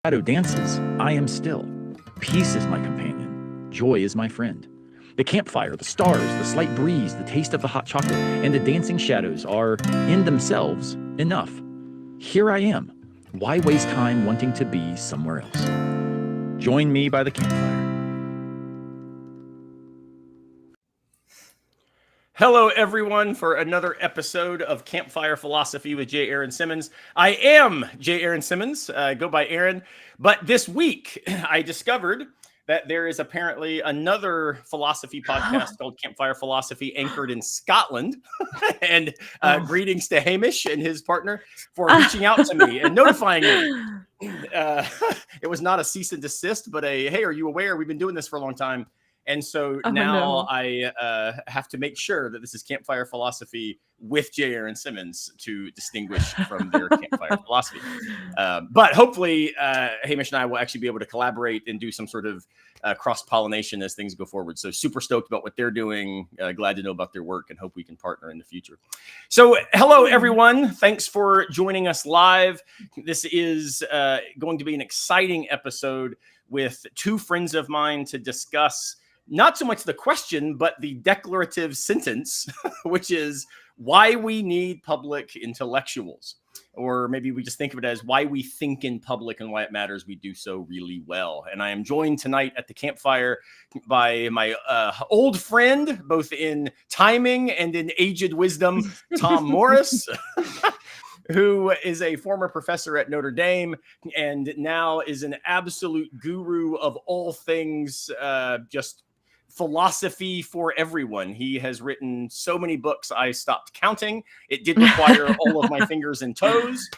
shadow dances, I am still. Peace is my companion. Joy is my friend. The campfire, the stars, the slight breeze, the taste of the hot chocolate, and the dancing shadows are, in themselves, enough. Here I am. Why waste time wanting to be somewhere else? Join me by the campfire. Hello, everyone, for another episode of Campfire Philosophy with J. Aaron Simmons. I am J. Aaron Simmons. I go by Aaron. But this week, I discovered that there is apparently another philosophy podcast called Campfire Philosophy, anchored in Scotland. And greetings to Hamish and his partner for reaching out to me and notifying me. It was not a cease and desist, but a, hey, are you aware? We've been doing this for a long time. And so I have to make sure that this is Campfire Philosophy with J. Aaron Simmons to distinguish from their Campfire Philosophy. But hopefully, Hamish and I will actually be able to collaborate and do some sort of cross-pollination as things go forward. So super stoked about what they're doing. Glad to know about their work and hope we can partner in the future. So hello, everyone. Thanks for joining us live. This is going to be an exciting episode with two friends of mine to discuss not so much the question, but the declarative sentence, which is why we need public intellectuals. Or maybe we just think of it as why we think in public and why it matters we do so really well. And I am joined tonight at the campfire by my old friend, both in timing and in aged wisdom, Tom Morris, who is a former professor at Notre Dame and now is an absolute guru of all things just philosophy for everyone. He has written so many books, I stopped counting. It did require all of my fingers and toes.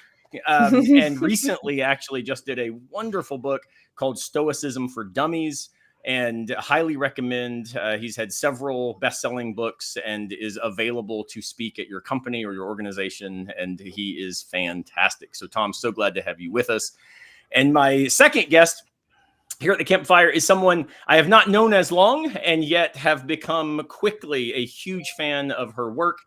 And recently actually just did a wonderful book called Stoicism for Dummies, and highly recommend. He's had several best-selling books and is available to speak at your company or your organization, and he is fantastic. So Tom, so glad to have you with us. And my second guest here at the campfire is someone I have not known as long and yet have become quickly a huge fan of her work.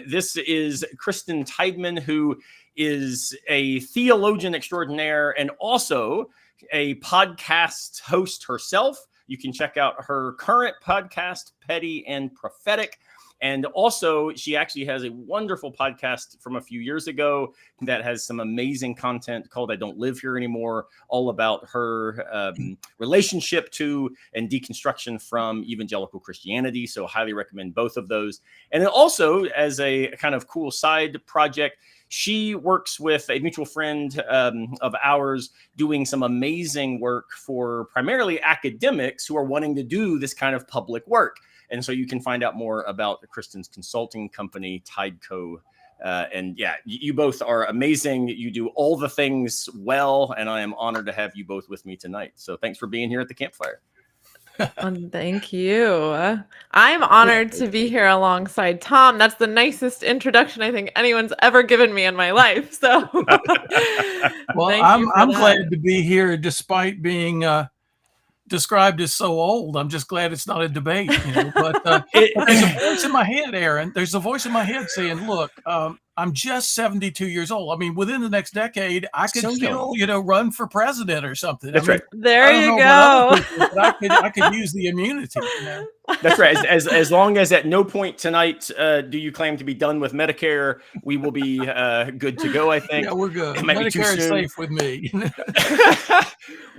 This is Kristin Tideman, who is a theologian extraordinaire and also a podcast host herself. You can check out her current podcast, Petty and Prophetic. And also, she actually has a wonderful podcast from a few years ago that has some amazing content called I Don't Live Here Anymore, all about her relationship to and deconstruction from evangelical Christianity. So highly recommend both of those. And then also, as a kind of cool side project, she works with a mutual friend of ours doing some amazing work for primarily academics who are wanting to do this kind of public work. And so you can find out more about Kristin's consulting company, Tideco. And yeah, you both are amazing. You do all the things well, and I am honored to have you both with me tonight. So thanks for being here at the campfire. Thank you. I'm honored to be here alongside Tom. That's the nicest introduction I think anyone's ever given me in my life. So, well, I'm glad to be here, despite being described as so old. I'm just glad it's not a debate, you know. But there's a voice in my head, Aaron. There's a voice in my head saying, "Look, I'm just 72 years old. I mean, within the next decade, I could still, run for president or something." That's right. There you go. I could use the immunity. You know? That's right. As long as at no point tonight do you claim to be done with Medicare, we will be good to go, I think. Yeah, we're good. It might be too Medicare is soon. safe with me.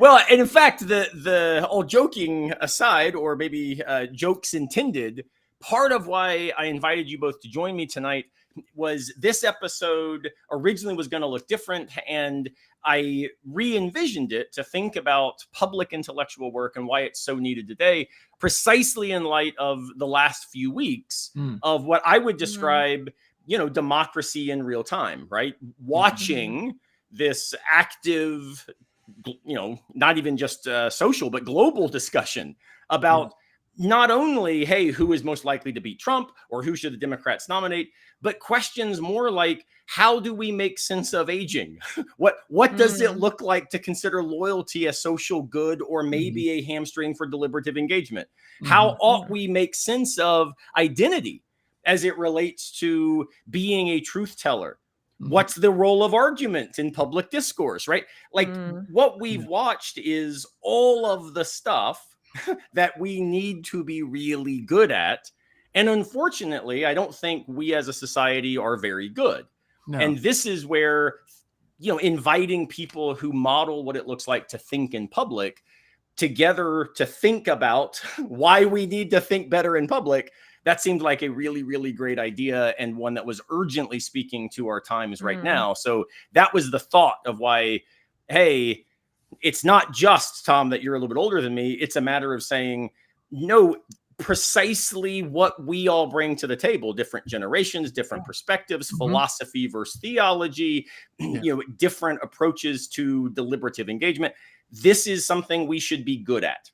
Well, and in fact, the all joking aside, or maybe jokes intended, part of why I invited you both to join me tonight was this episode originally was going to look different, and I re-envisioned it to think about public intellectual work and why it's so needed today, precisely in light of the last few weeks of what I would describe, democracy in real time, right? Watching this active, not even just social, but global discussion about not only, hey, who is most likely to beat Trump or who should the Democrats nominate, but questions more like, how do we make sense of aging? What does it look like to consider loyalty a social good or maybe a hamstring for deliberative engagement? How ought we make sense of identity as it relates to being a truth teller? What's the role of argument in public discourse, right? Like what we've watched is all of the stuff that we need to be really good at. And unfortunately, I don't think we as a society are very good. No. And this is where, inviting people who model what it looks like to think in public together to think about why we need to think better in public, that seemed like a really, really great idea, and one that was urgently speaking to our times right now. So that was the thought of why, hey, it's not just, Tom, that you're a little bit older than me. It's a matter of saying, no, precisely what we all bring to the table, different generations, different perspectives, philosophy versus theology, different approaches to deliberative engagement. This is something we should be good at.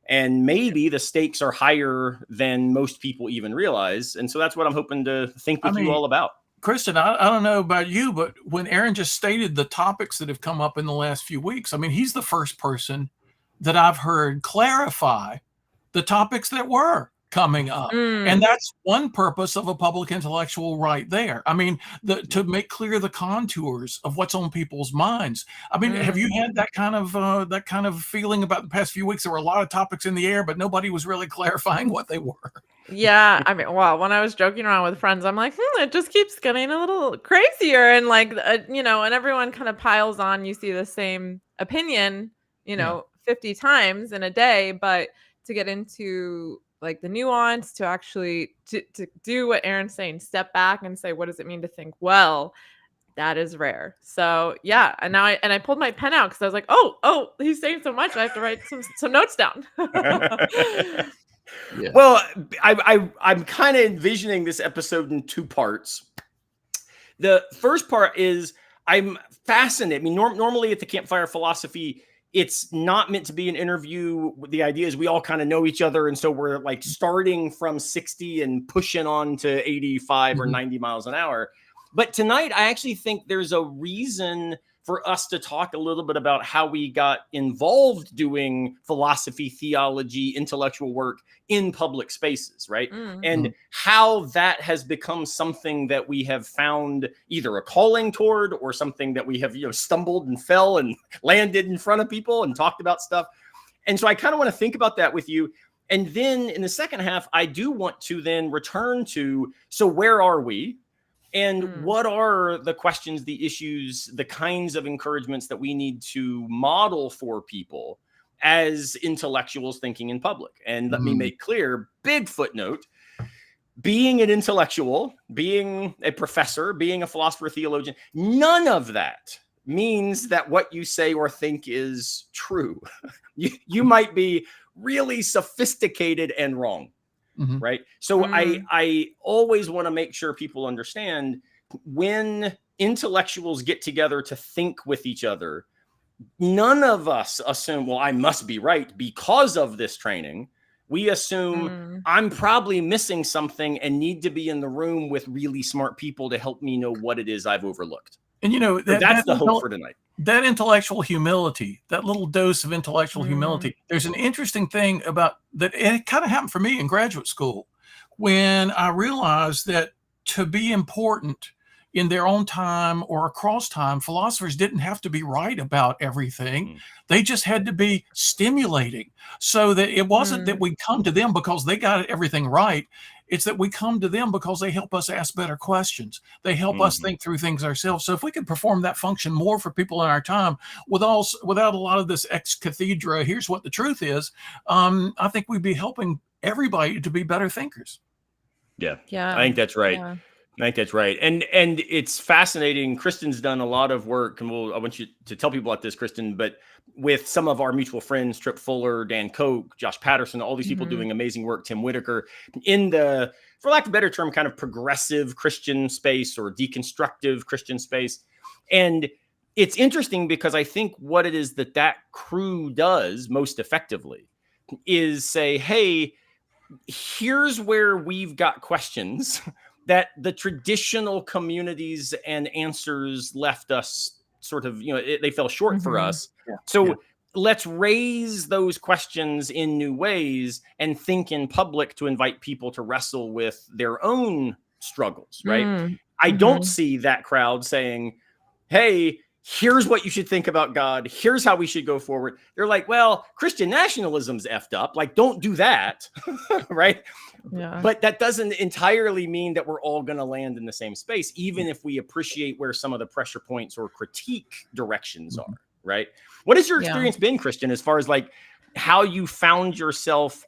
And maybe the stakes are higher than most people even realize. And so that's what I'm hoping to think with you all about. Kristin, I don't know about you, but when Aaron just stated the topics that have come up in the last few weeks, I mean, he's the first person that I've heard clarify the topics that were coming up. And that's one purpose of a public intellectual right there. I mean, to make clear the contours of what's on people's minds. I mean, have you had that kind of feeling about the past few weeks? There were a lot of topics in the air, but nobody was really clarifying what they were. Yeah. I mean, well, when I was joking around with friends, I'm like, it just keeps getting a little crazier. And like, and everyone kind of piles on. You see the same opinion, 50 times in a day, but to get into like the nuance, to actually to do what Aaron's saying, step back and say, what does it mean to think well? That is rare. So yeah, and now I pulled my pen out because I was like, oh, he's saying so much, I have to write some notes down. Yeah. Well, I'm kind of envisioning this episode in two parts. The first part is I'm fascinated. I mean, normally at the Campfire Philosophy, it's not meant to be an interview. The idea is we all kind of know each other. And so we're like starting from 60 and pushing on to 85 or 90 miles an hour. But tonight, I actually think there's a reason for us to talk a little bit about how we got involved doing philosophy, theology, intellectual work in public spaces, right? And how that has become something that we have found either a calling toward or something that we have, stumbled and fell and landed in front of people and talked about stuff. And so I kind of want to think about that with you. And then in the second half, I do want to then return to, so where are we? And what are the questions, the issues, the kinds of encouragements that we need to model for people as intellectuals thinking in public? And let me make clear, big footnote, being an intellectual, being a professor, being a philosopher, theologian, none of that means that what you say or think is true. You might be really sophisticated and wrong. Right. So I always want to make sure people understand when intellectuals get together to think with each other, none of us assume, well, I must be right because of this training. We assume I'm probably missing something and need to be in the room with really smart people to help me know what it is I've overlooked. And that's the hope for tonight. That intellectual humility, that little dose of intellectual humility. There's an interesting thing about that. It kind of happened for me in graduate school when I realized that to be important in their own time or across time, philosophers didn't have to be right about everything. They just had to be stimulating, so that it wasn't that we come to them because they got everything right. It's that we come to them because they help us ask better questions. They help us think through things ourselves. So if we could perform that function more for people in our time without a lot of this ex cathedra, here's what the truth is, I think we'd be helping everybody to be better thinkers. Yeah. I think that's right. Yeah. I think that's right. And it's fascinating. Kristin's done a lot of work, and I want you to tell people about this, Kristin, but with some of our mutual friends, Trip Fuller, Dan Koch, Josh Patterson, all these people doing amazing work, Tim Whitaker, in the, for lack of a better term, kind of progressive Christian space or deconstructive Christian space. And it's interesting because I think what it is that crew does most effectively is say, hey, here's where we've got questions that the traditional communities and answers left us sort of, they fell short for us. So let's raise those questions in new ways and think in public to invite people to wrestle with their own struggles, right? I don't see that crowd saying, hey, here's what you should think about God. Here's how we should go forward. They're like, well, Christian nationalism's effed up. Like, don't do that. Right. Yeah. But that doesn't entirely mean that we're all going to land in the same space, even if we appreciate where some of the pressure points or critique directions are. Right. What has your experience been, Kristin, as far as like how you found yourself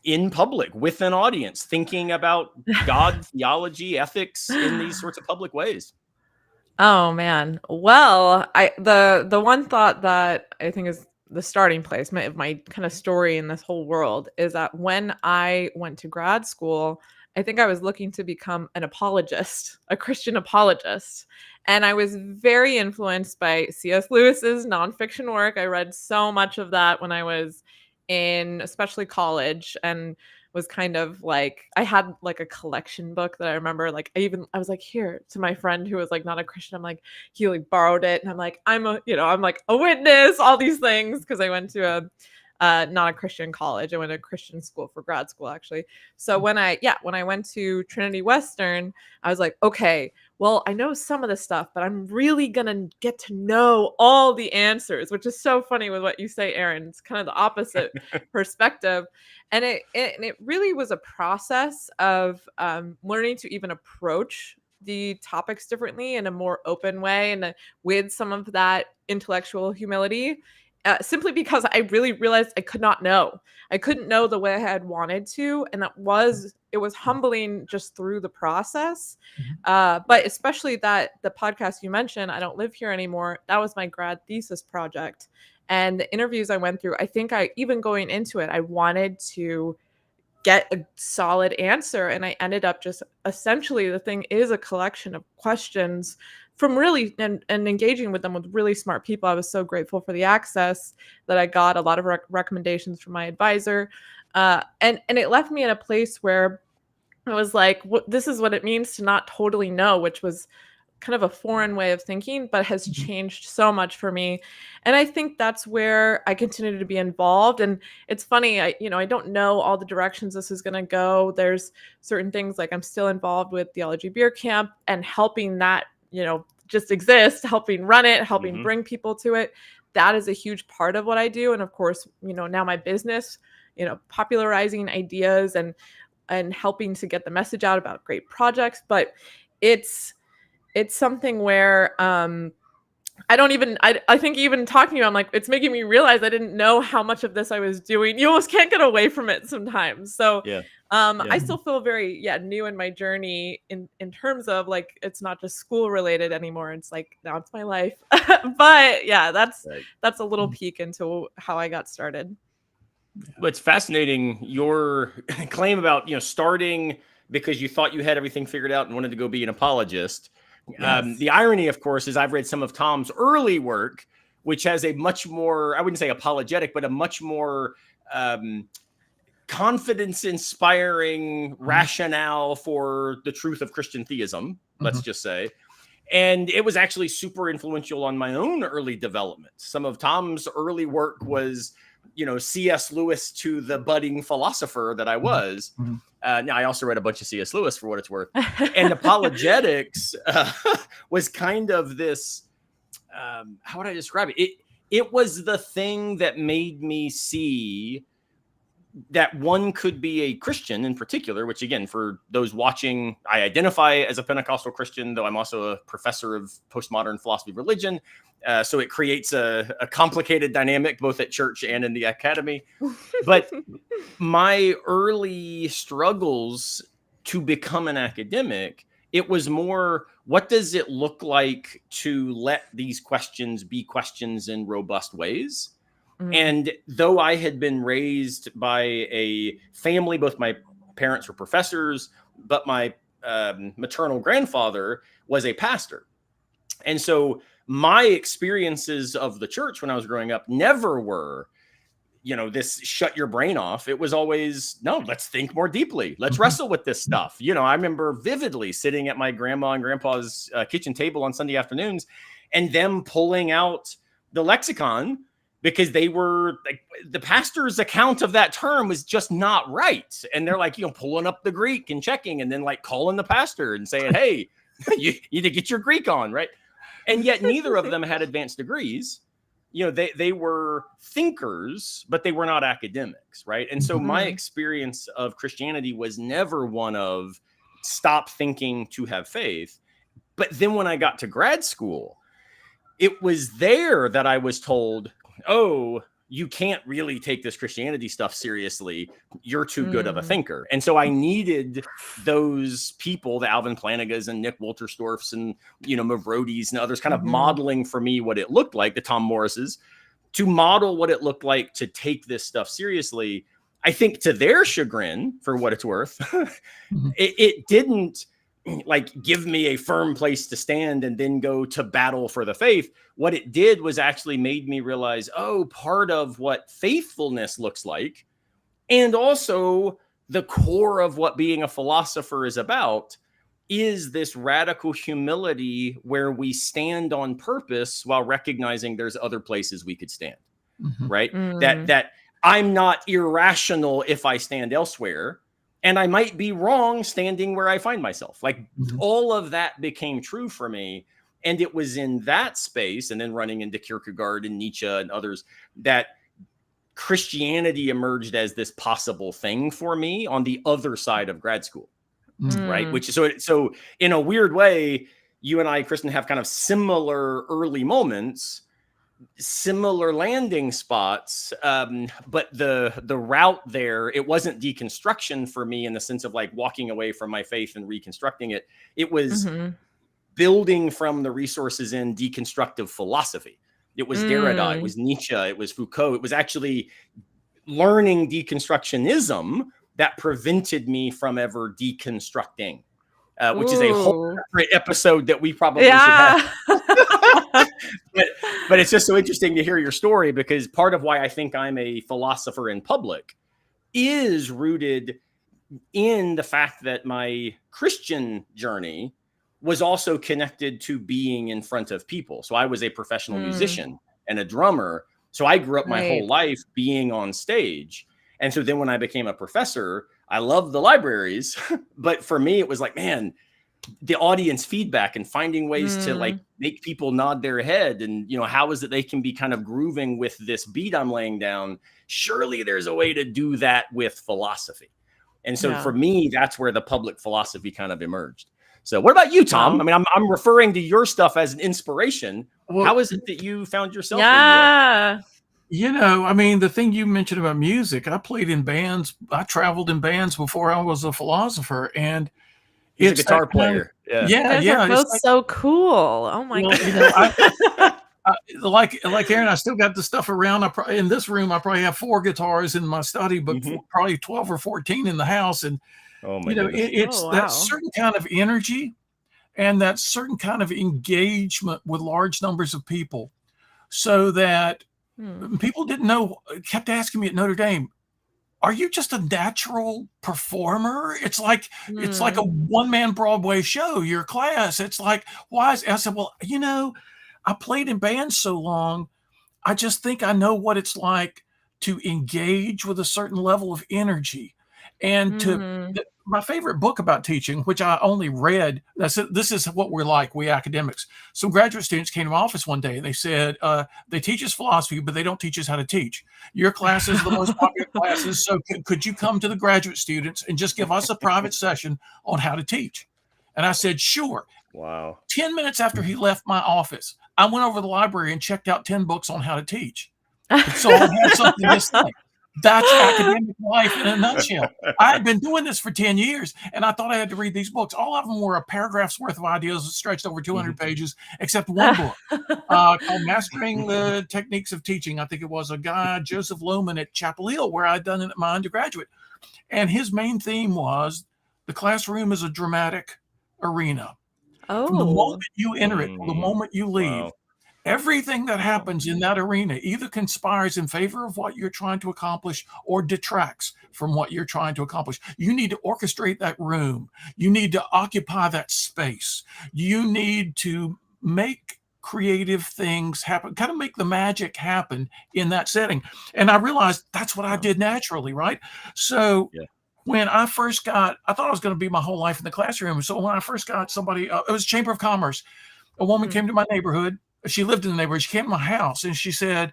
in public with an audience thinking about God, theology, ethics in these sorts of public ways? Oh man. Well, the one thought that I think is the starting place of my kind of story in this whole world is that when I went to grad school, I think I was looking to become an apologist, a Christian apologist. And I was very influenced by C.S. Lewis's nonfiction work. I read so much of that when I was in especially college, and was kind of like, I had like a collection book that I remember, like I was like, here, to my friend who was like not a Christian. I'm like, he like borrowed it, and I'm like, I'm like a witness, all these things, because I went to not a Christian college. I went to a Christian school for grad school, actually. So when I went to Trinity Western, I was like, okay, well, I know some of this stuff, but I'm really gonna get to know all the answers, which is so funny with what you say, Aaron. It's kind of the opposite perspective. And it really was a process of learning to even approach the topics differently in a more open way, and with some of that intellectual humility. Simply because I really realized I could not know. I couldn't know the way I had wanted to. And it was humbling just through the process. But especially that the podcast you mentioned, I Don't Live Here Anymore, that was my grad thesis project. And the interviews I went through, I think even going into it, I wanted to get a solid answer. And I ended up just essentially, the thing is a collection of questions from really and engaging with them with really smart people. I was so grateful for the access that I got, a lot of recommendations from my advisor. And it left me in a place where I was like, this is what it means to not totally know, which was kind of a foreign way of thinking, but has changed so much for me. And I think that's where I continue to be involved. And it's funny, I don't know all the directions this is going to go. There's certain things, like I'm still involved with Theology Beer Camp and helping that, just exist, helping run it, helping bring people to it. That is a huge part of what I do. And of course, now my business, popularizing ideas and helping to get the message out about great projects. But it's something where I think even talking about, I'm like, it's making me realize I didn't know how much of this I was doing. You almost can't get away from it sometimes. So I still feel very new in my journey in terms of like, it's not just school related anymore. It's like, now it's my life. But that's a little peek into how I got started. Well, it's fascinating, your claim about starting because you thought you had everything figured out and wanted to go be an apologist. Yes. The irony, of course, is I've read some of Tom's early work, which has a much more, I wouldn't say apologetic, but a much more confidence-inspiring rationale for the truth of Christian theism, let's just say. And it was actually super influential on my own early development. Some of Tom's early work was, C.S. Lewis to the budding philosopher that I was. Now, I also read a bunch of C.S. Lewis for what it's worth. And apologetics was kind of this, how would I describe it? It was the thing that made me see that one could be a Christian in particular, which again, for those watching, I identify as a Pentecostal Christian, though I'm also a professor of postmodern philosophy of religion. So it creates a complicated dynamic both at church and in the academy. But my early struggles to become an academic, it was more, what does it look like to let these questions be questions in robust ways? And though I had been raised by a family, both my parents were professors, but my maternal grandfather was a pastor. And so my experiences of the church when I was growing up never were, this shut your brain off. It was always, no, let's think more deeply. Let's wrestle with this stuff. I remember vividly sitting at my grandma and grandpa's kitchen table on Sunday afternoons and them pulling out the lexicon, because they were like, the pastor's account of that term was just not right. And they're like, pulling up the Greek and checking, and then like calling the pastor and saying, hey, you need to get your Greek on, right? And yet neither of them had advanced degrees. They were thinkers, but they were not academics, right? And so my experience of Christianity was never one of stop thinking to have faith. But then when I got to grad school, it was there that I was told, oh, you can't really take this Christianity stuff seriously. You're too good of a thinker. And so I needed those people, the Alvin Planigas and Nick Wolterstorffs and, Mavrodis and others kind of modeling for me what it looked like, the Tom Morrises, to model what it looked like to take this stuff seriously. I think to their chagrin, for what it's worth, it didn't give me a firm place to stand and then go to battle for the faith. What it did was actually made me realize, part of what faithfulness looks like, and also the core of what being a philosopher is about, is this radical humility where we stand on purpose while recognizing there's other places we could stand, right? That I'm not irrational if I stand elsewhere. And I might be wrong standing where I find myself. All of that became true for me. And it was in that space, and then running into Kierkegaard and Nietzsche and others, that Christianity emerged as this possible thing for me on the other side of grad school, right? Which is so in a weird way, you and I, Kristin, have kind of similar early moments, similar landing spots, but the route there, it wasn't deconstruction for me in the sense of walking away from my faith and reconstructing it. It was building from the resources in deconstructive philosophy. It was Derrida, it was Nietzsche, it was Foucault. It was actually learning deconstructionism that prevented me from ever deconstructing, which is a whole separate episode that we probably should have. But it's just so interesting to hear your story, because part of why I think I'm a philosopher in public is rooted in the fact that my Christian journey was also connected to being in front of people. So I was a professional musician and a drummer. So I grew up my whole life being on stage. And so then when I became a professor, I loved the libraries. But for me, it was man, the audience feedback and finding ways to make people nod their head. And, how is it they can be kind of grooving with this beat I'm laying down? Surely there's a way to do that with philosophy. And so for me, that's where the public philosophy kind of emerged. So what about you, Tom? I mean, I'm referring to your stuff as an inspiration. Well, how is it that you found yourself? Yeah. The thing you mentioned about music, I played in bands. I traveled in bands before I was a philosopher, and he's a guitar player. Yeah. Both so cool. Oh my god. Like Aaron, I still got the stuff around. In this room, I probably have 4 guitars in my study, but probably 12 or 14 in the house. And it's that certain kind of energy and that certain kind of engagement with large numbers of people, so that people didn't know, kept asking me at Notre Dame, are you just a natural performer? It's like a one-man Broadway show, your class. It's why is, I said, well, I played in bands so long, I just think I know what it's like to engage with a certain level of energy. And my favorite book about teaching, which I only read, this is what we're like, we academics. Some graduate students came to my office one day and they said, they teach us philosophy, but they don't teach us how to teach. Your class is the most popular classes, so could you come to the graduate students and just give us a private session on how to teach? And I said, sure. Wow. 10 minutes after he left my office, I went over to the library and checked out 10 books on how to teach. And so I had something to say. That's academic life in a nutshell. I had been doing this for 10 years, and I thought I had to read these books. All of them were a paragraph's worth of ideas stretched over 200 pages, except one book called Mastering the Techniques of Teaching. I think it was a guy, Joseph Lohman at Chapel Hill, where I'd done it at my undergraduate. And his main theme was the classroom is a dramatic arena. From the moment you enter it, the moment you leave, everything that happens in that arena either conspires in favor of what you're trying to accomplish or detracts from what you're trying to accomplish. You need to orchestrate that room. You need to occupy that space. You need to make creative things happen, kind of make the magic happen in that setting. And I realized that's what I did naturally, right? So when I first got, I thought I was going to be my whole life in the classroom. So when I first got somebody, it was Chamber of Commerce. A woman came to my neighborhood. She lived in the neighborhood. She came to my house and she said,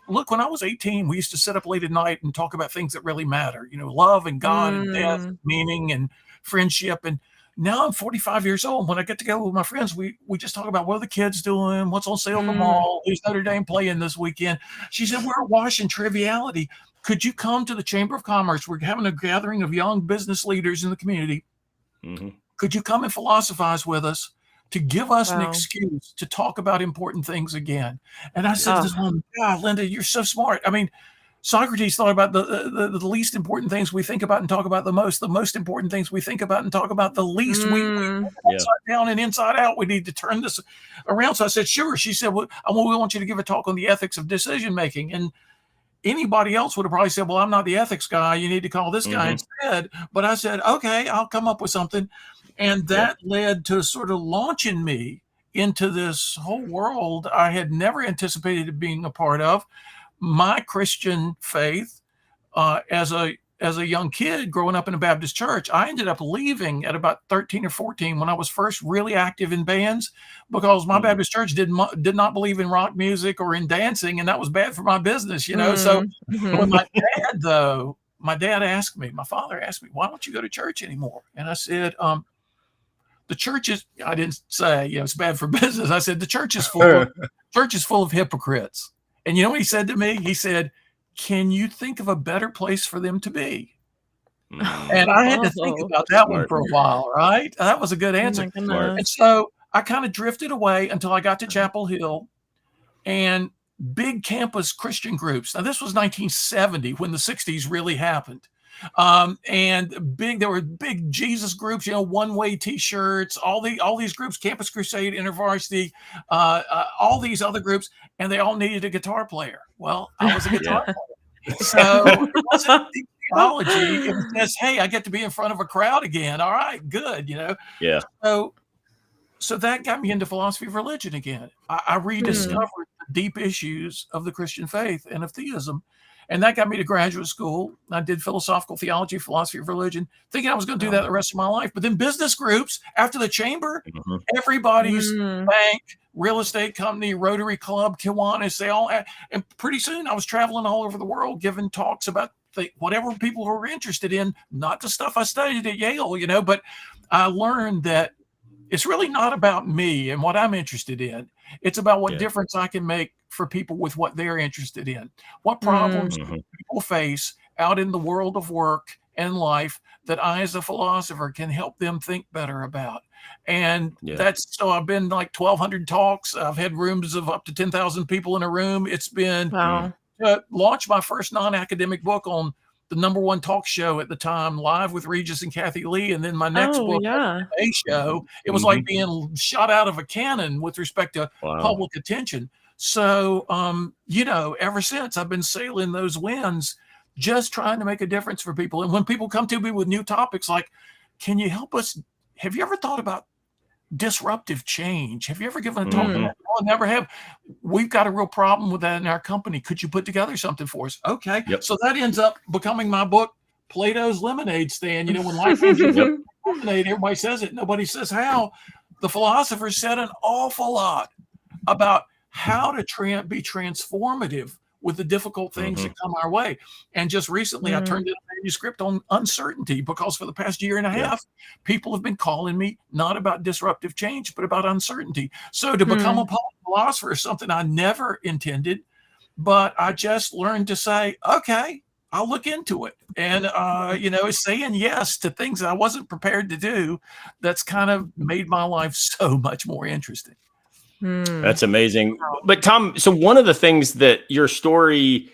look, when I was 18, we used to sit up late at night and talk about things that really matter, love and God and death, meaning and friendship. And now I'm 45 years old. When I get together with my friends, we just talk about what are the kids doing, what's on sale at the mall, who's Notre Dame playing this weekend. She said, we're awash in triviality. Could you come to the Chamber of Commerce? We're having a gathering of young business leaders in the community. Could you come and philosophize with us to give us an excuse to talk about important things again? And I said to this woman, God, Linda, you're so smart. I mean, Socrates thought about the least important things we think about and talk about the most important things we think about and talk about the least. We upside down and inside out. We need to turn this around. So I said, sure. She said, well, we want you to give a talk on the ethics of decision making. And anybody else would have probably said, well, I'm not the ethics guy. You need to call this guy instead. But I said, okay, I'll come up with something. And that led to sort of launching me into this whole world I had never anticipated being a part of. My Christian faith, as a young kid growing up in a Baptist church, I ended up leaving at about 13 or 14 when I was first really active in bands, because my Baptist church did not believe in rock music or in dancing, and that was bad for my business, So when my dad asked me, my father asked me, why don't you go to church anymore? And I said, the church is, I didn't say, it's bad for business. I said, the church is full of hypocrites. And you know what he said to me? He said, can you think of a better place for them to be? And I had to think about that one for a while, right? That was a good answer. And so I kind of drifted away until I got to Chapel Hill and big campus Christian groups. Now, this was 1970 when the 60s really happened. And there were big Jesus groups, one-way T-shirts, all these groups, Campus Crusade, InterVarsity, all these other groups, and they all needed a guitar player. Well, I was a guitar player, so it wasn't theology. It was just, hey, I get to be in front of a crowd again. All right, good, Yeah. So that got me into philosophy of religion again. I rediscovered the deep issues of the Christian faith and of theism. And that got me to graduate school. I did philosophical theology, philosophy of religion, thinking I was going to do that the rest of my life. But then business groups, after the chamber, everybody's bank, real estate company, Rotary Club, Kiwanis, they all, and pretty soon I was traveling all over the world, giving talks about whatever people were interested in, not the stuff I studied at Yale, but I learned that it's really not about me and what I'm interested in. It's about what difference I can make for people with what they're interested in. What problems people face out in the world of work and life that I, as a philosopher, can help them think better about. And so I've been like 1,200 talks. I've had rooms of up to 10,000 people in a room. It's been to launch my first non-academic book on the #1 talk show at the time, Live with Regis and Kathy Lee. And then my next book, A Show, it was like being shot out of a cannon with respect to public attention. So, ever since I've been sailing those winds, just trying to make a difference for people. And when people come to me with new topics like, can you help us? Have you ever thought about disruptive change? Have you ever given a talk? No, I never have. We've got a real problem with that in our company. Could you put together something for us? Okay. So that ends up becoming my book, Plato's Lemonade Stand. When life ends up lemonade, everybody says it. Nobody says how. The philosophers said an awful lot about how to be transformative with the difficult things that come our way. And just recently, I turned in a manuscript on uncertainty, because for the past year and a half, people have been calling me not about disruptive change, but about uncertainty. So to become a philosopher is something I never intended, but I just learned to say, okay, I'll look into it. And, saying yes to things that I wasn't prepared to do, that's kind of made my life so much more interesting. That's amazing. But Tom, so one of the things that your story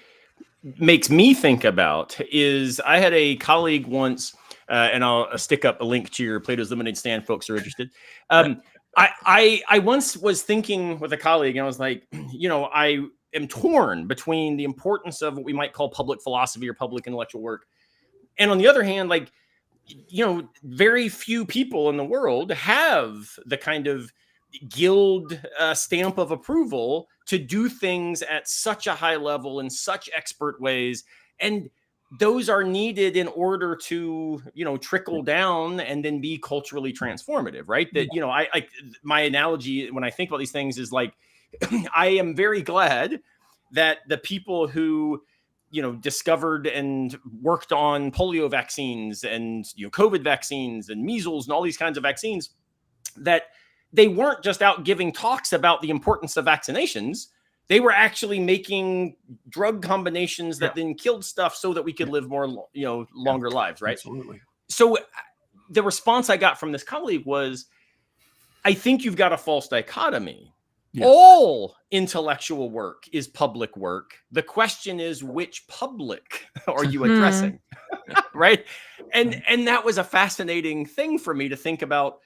makes me think about is I had a colleague once, and I'll stick up a link to your Plato's Lemonade Stand, folks are interested. I once was thinking with a colleague, and I was like, I am torn between the importance of what we might call public philosophy or public intellectual work. And on the other hand, very few people in the world have the kind of guild stamp of approval to do things at such a high level in such expert ways. And those are needed in order to, trickle down and then be culturally transformative, right? That, my analogy when I think about these things is like, I am very glad that the people who, discovered and worked on polio vaccines and, COVID vaccines and measles and all these kinds of vaccines, that they weren't just out giving talks about the importance of vaccinations. They were actually making drug combinations that then killed stuff so that we could live more, longer lives, right? Absolutely. So the response I got from this colleague was, I think you've got a false dichotomy. Yeah. All intellectual work is public work. The question is, which public are you addressing? Right? And that was a fascinating thing for me to think about.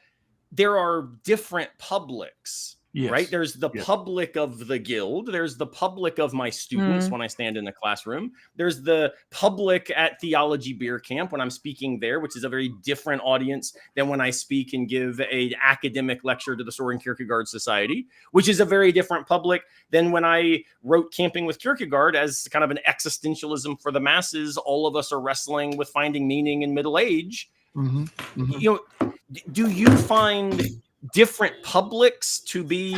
There are different publics. Yes. Right. There's the public of the guild. There's the public of my students when I stand in the classroom. There's the public at Theology Beer Camp when I'm speaking there, which is a very different audience than when I speak and give an academic lecture to the Soren Kierkegaard Society, which is a very different public than when I wrote Camping with Kierkegaard as kind of an existentialism for the masses. All of us are wrestling with finding meaning in middle age. Mm-hmm. Mm-hmm. Do you find different publics to be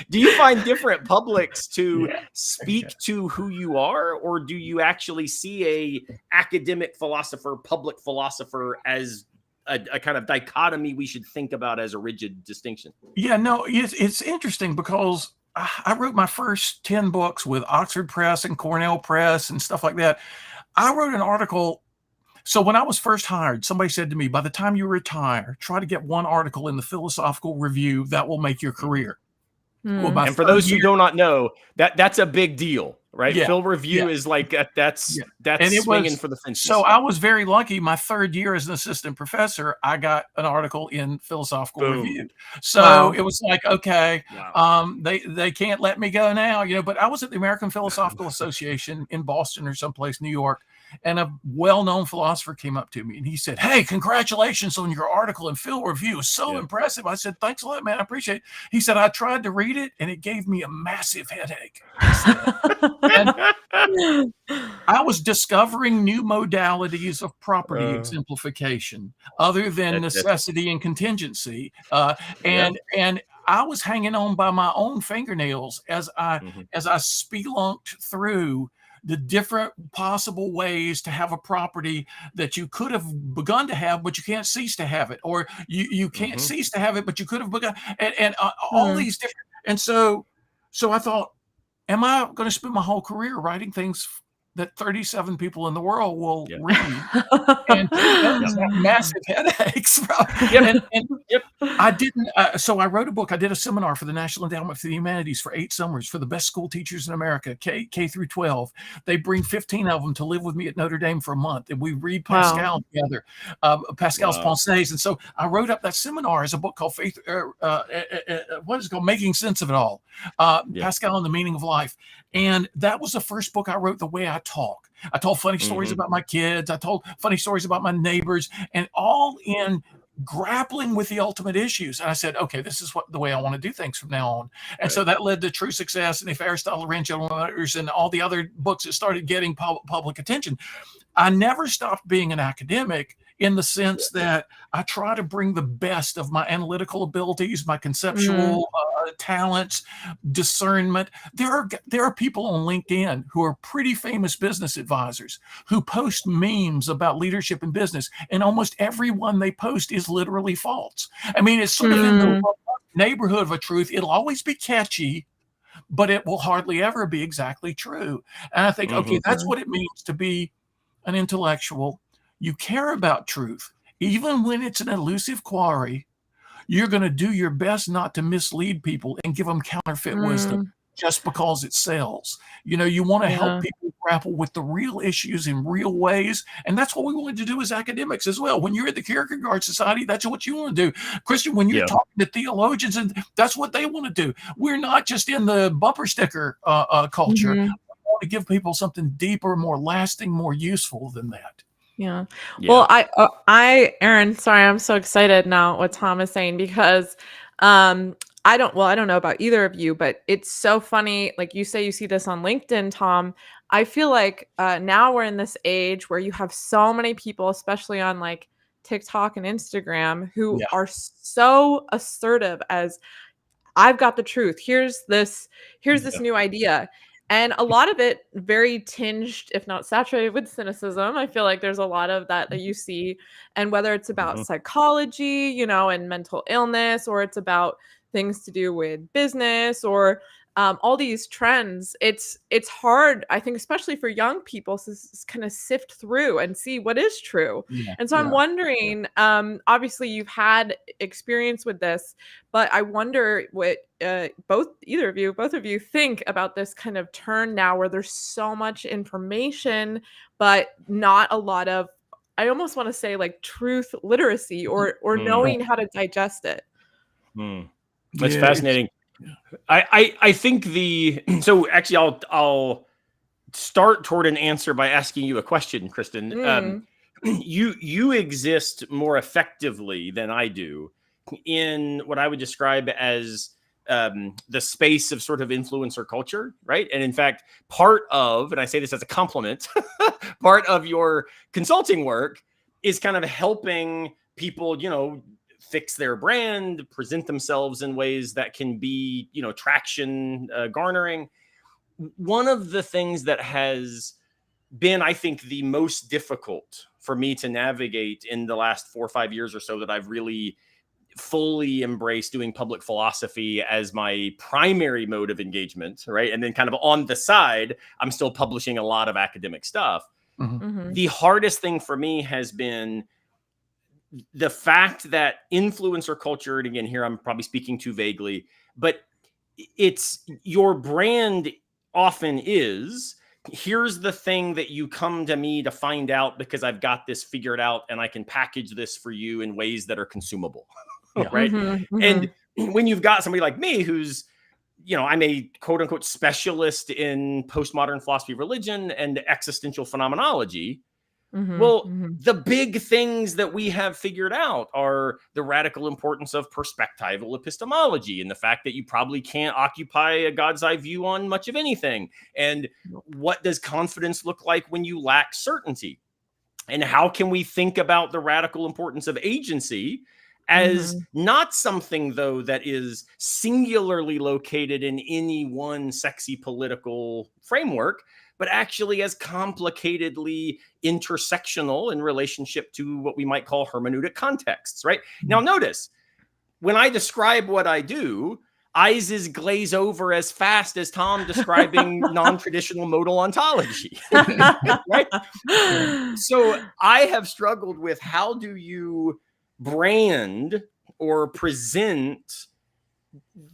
do you find different publics to speak to who you are, or do you actually see a academic philosopher, public philosopher as a kind of dichotomy we should think about as a rigid distinction? It's interesting because I wrote my first 10 books with Oxford Press and Cornell Press and stuff like that. I wrote an article. So when I was first hired, somebody said to me, by the time you retire, try to get one article in the Philosophical Review that will make your career. Well, and for those who do not know, that's a big deal, right? Yeah, Phil Review is like, that's swinging for the fences. So I was very lucky. My third year as an assistant professor, I got an article in Philosophical Review. So it was like, okay, they can't let me go now, but I was at the American Philosophical Association in Boston or someplace, New York. And a well-known philosopher came up to me and he said, "Hey, congratulations on your article in Phil Review. It's so impressive." I said, "Thanks a lot, man. I appreciate it." He said, "I tried to read it and it gave me a massive headache." And I was discovering new modalities of property exemplification other than necessity and contingency. And I was hanging on by my own fingernails as I spelunked through the different possible ways to have a property that you could have begun to have, but you can't cease to have it, or you can't cease to have it, but you could have begun, and all these different. And so I thought, am I going to spend my whole career writing things that 37 people in the world will read and massive headaches? I didn't. So I wrote a book. I did a seminar for the National Endowment for the Humanities for 8 summers for the best school teachers in America, K through 12. They bring 15 of them to live with me at Notre Dame for a month, and we read Pascal together, Pascal's Pensées. And so I wrote up that seminar as a book called Faith. What is it called? Making Sense of It All. Pascal and the Meaning of Life. And that was the first book I wrote the way I talk. I told funny stories about my kids. I told funny stories about my neighbors, and all in grappling with the ultimate issues. And I said, okay, this is the way I want to do things from now on. And so that led to True Success and If Aristotle Ran General Motors and all the other books that started getting public attention. I never stopped being an academic in the sense that I try to bring the best of my analytical abilities, my conceptual talents, discernment. There are people on LinkedIn who are pretty famous business advisors who post memes about leadership in business, and almost everyone they post is literally false. I mean, it's sort of in the neighborhood of a truth. It'll always be catchy, but it will hardly ever be exactly true. And I think, okay, that's what it means to be an intellectual. You care about truth, even when it's an elusive quarry. You're going to do your best not to mislead people and give them counterfeit wisdom just because it sells. You want to help people grapple with the real issues in real ways. And that's what we wanted to do as academics as well. When you're at the Kierkegaard Society, that's what you want to do. Kristin, when you're talking to theologians, and that's what they want to do. We're not just in the bumper sticker culture. We want to give people something deeper, more lasting, more useful than that. Yeah. Well, I, Aaron, sorry, I'm so excited now what Tom is saying, because I don't know about either of you, but it's so funny. Like you say, you see this on LinkedIn, Tom. I feel like now we're in this age where you have so many people, especially on like TikTok and Instagram, who are so assertive as I've got the truth. Here's this new idea. And a lot of it very tinged, if not saturated with cynicism. I feel like there's a lot of that you see. And whether it's about psychology, and mental illness, or it's about things to do with business or all these trends, it's hard, I think, especially for young people to kind of sift through and see what is true. And so I'm wondering, obviously you've had experience with this, but I wonder what both of you think about this kind of turn now where there's so much information, but not a lot of, I almost want to say like truth literacy or knowing how to digest it. That's fascinating. I think so actually I'll start toward an answer by asking you a question, Kristin. You exist more effectively than I do in what I would describe as the space of sort of influencer culture, right? And in fact, part of, and I say this as a compliment, part of your consulting work is kind of helping people, fix their brand, present themselves in ways that can be, traction garnering. One of the things that has been, I think, the most difficult for me to navigate in the last 4 or 5 years or so that I've really fully embraced doing public philosophy as my primary mode of engagement, right? And then kind of on the side, I'm still publishing a lot of academic stuff. The hardest thing for me has been the fact that influencer culture, and again, here I'm probably speaking too vaguely, but it's your brand often is, here's the thing that you come to me to find out because I've got this figured out and I can package this for you in ways that are consumable, right? And when you've got somebody like me who's, I'm a quote unquote specialist in postmodern philosophy of religion and existential phenomenology. The big things that we have figured out are the radical importance of perspectival epistemology and the fact that you probably can't occupy a God's eye view on much of anything. And what does confidence look like when you lack certainty? And how can we think about the radical importance of agency as not something, though, that is singularly located in any one sexy political framework, but actually as complicatedly intersectional in relationship to what we might call hermeneutic contexts, right? Now, notice, when I describe what I do, eyes glaze over as fast as Tom describing non-traditional modal ontology, right? So I have struggled with how do you brand or present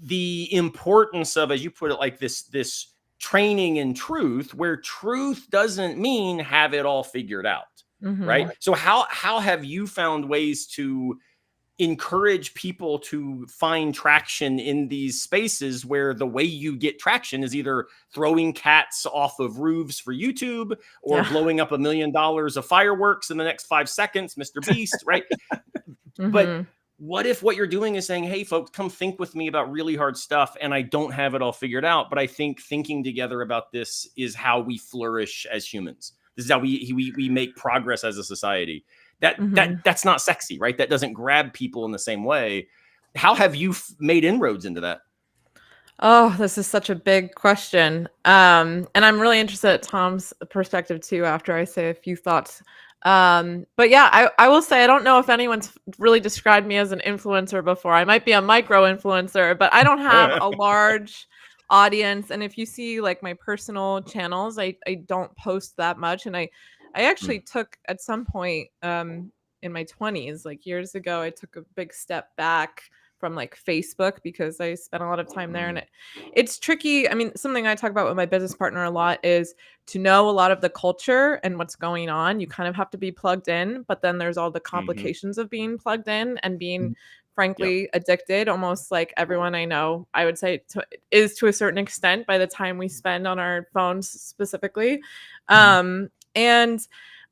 the importance of, as you put it, like this training in truth, where truth doesn't mean have it all figured out, right? So how have you found ways to encourage people to find traction in these spaces where the way you get traction is either throwing cats off of roofs for YouTube or blowing up $1 million of fireworks in the next 5 seconds, Mr. Beast, right? But what if what you're doing is saying, hey, folks, come think with me about really hard stuff, and I don't have it all figured out, but I think thinking together about this is how we flourish as humans. This is how we make progress as a society. That's not sexy, right? That doesn't grab people in the same way. How have you made inroads into that? Oh, this is such a big question. And I'm really interested at Tom's perspective too, after I say a few thoughts. But yeah, I will say, I don't know if anyone's really described me as an influencer before. I might be a micro influencer, but I don't have a large audience. And if you see like my personal channels, I don't post that much. And I actually took at some point, in my 20s, like years ago, I took a big step back from like Facebook because I spent a lot of time there, and it's tricky. I mean, something I talk about with my business partner a lot is to know a lot of the culture and what's going on. You kind of have to be plugged in, but then there's all the complications of being plugged in and being frankly addicted. Almost like everyone I know, I would say, is to a certain extent by the time we spend on our phones specifically. And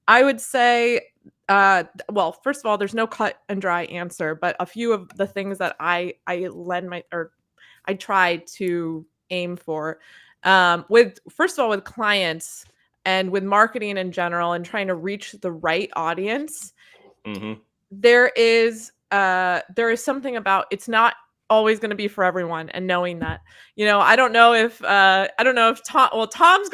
I would say, well, first of all, there's no cut and dry answer, but a few of the things that I lend my, or I try to aim for. With first of all, with clients and with marketing in general and trying to reach the right audience, there is something about it's not always going to be for everyone, and knowing that, I don't know if Tom's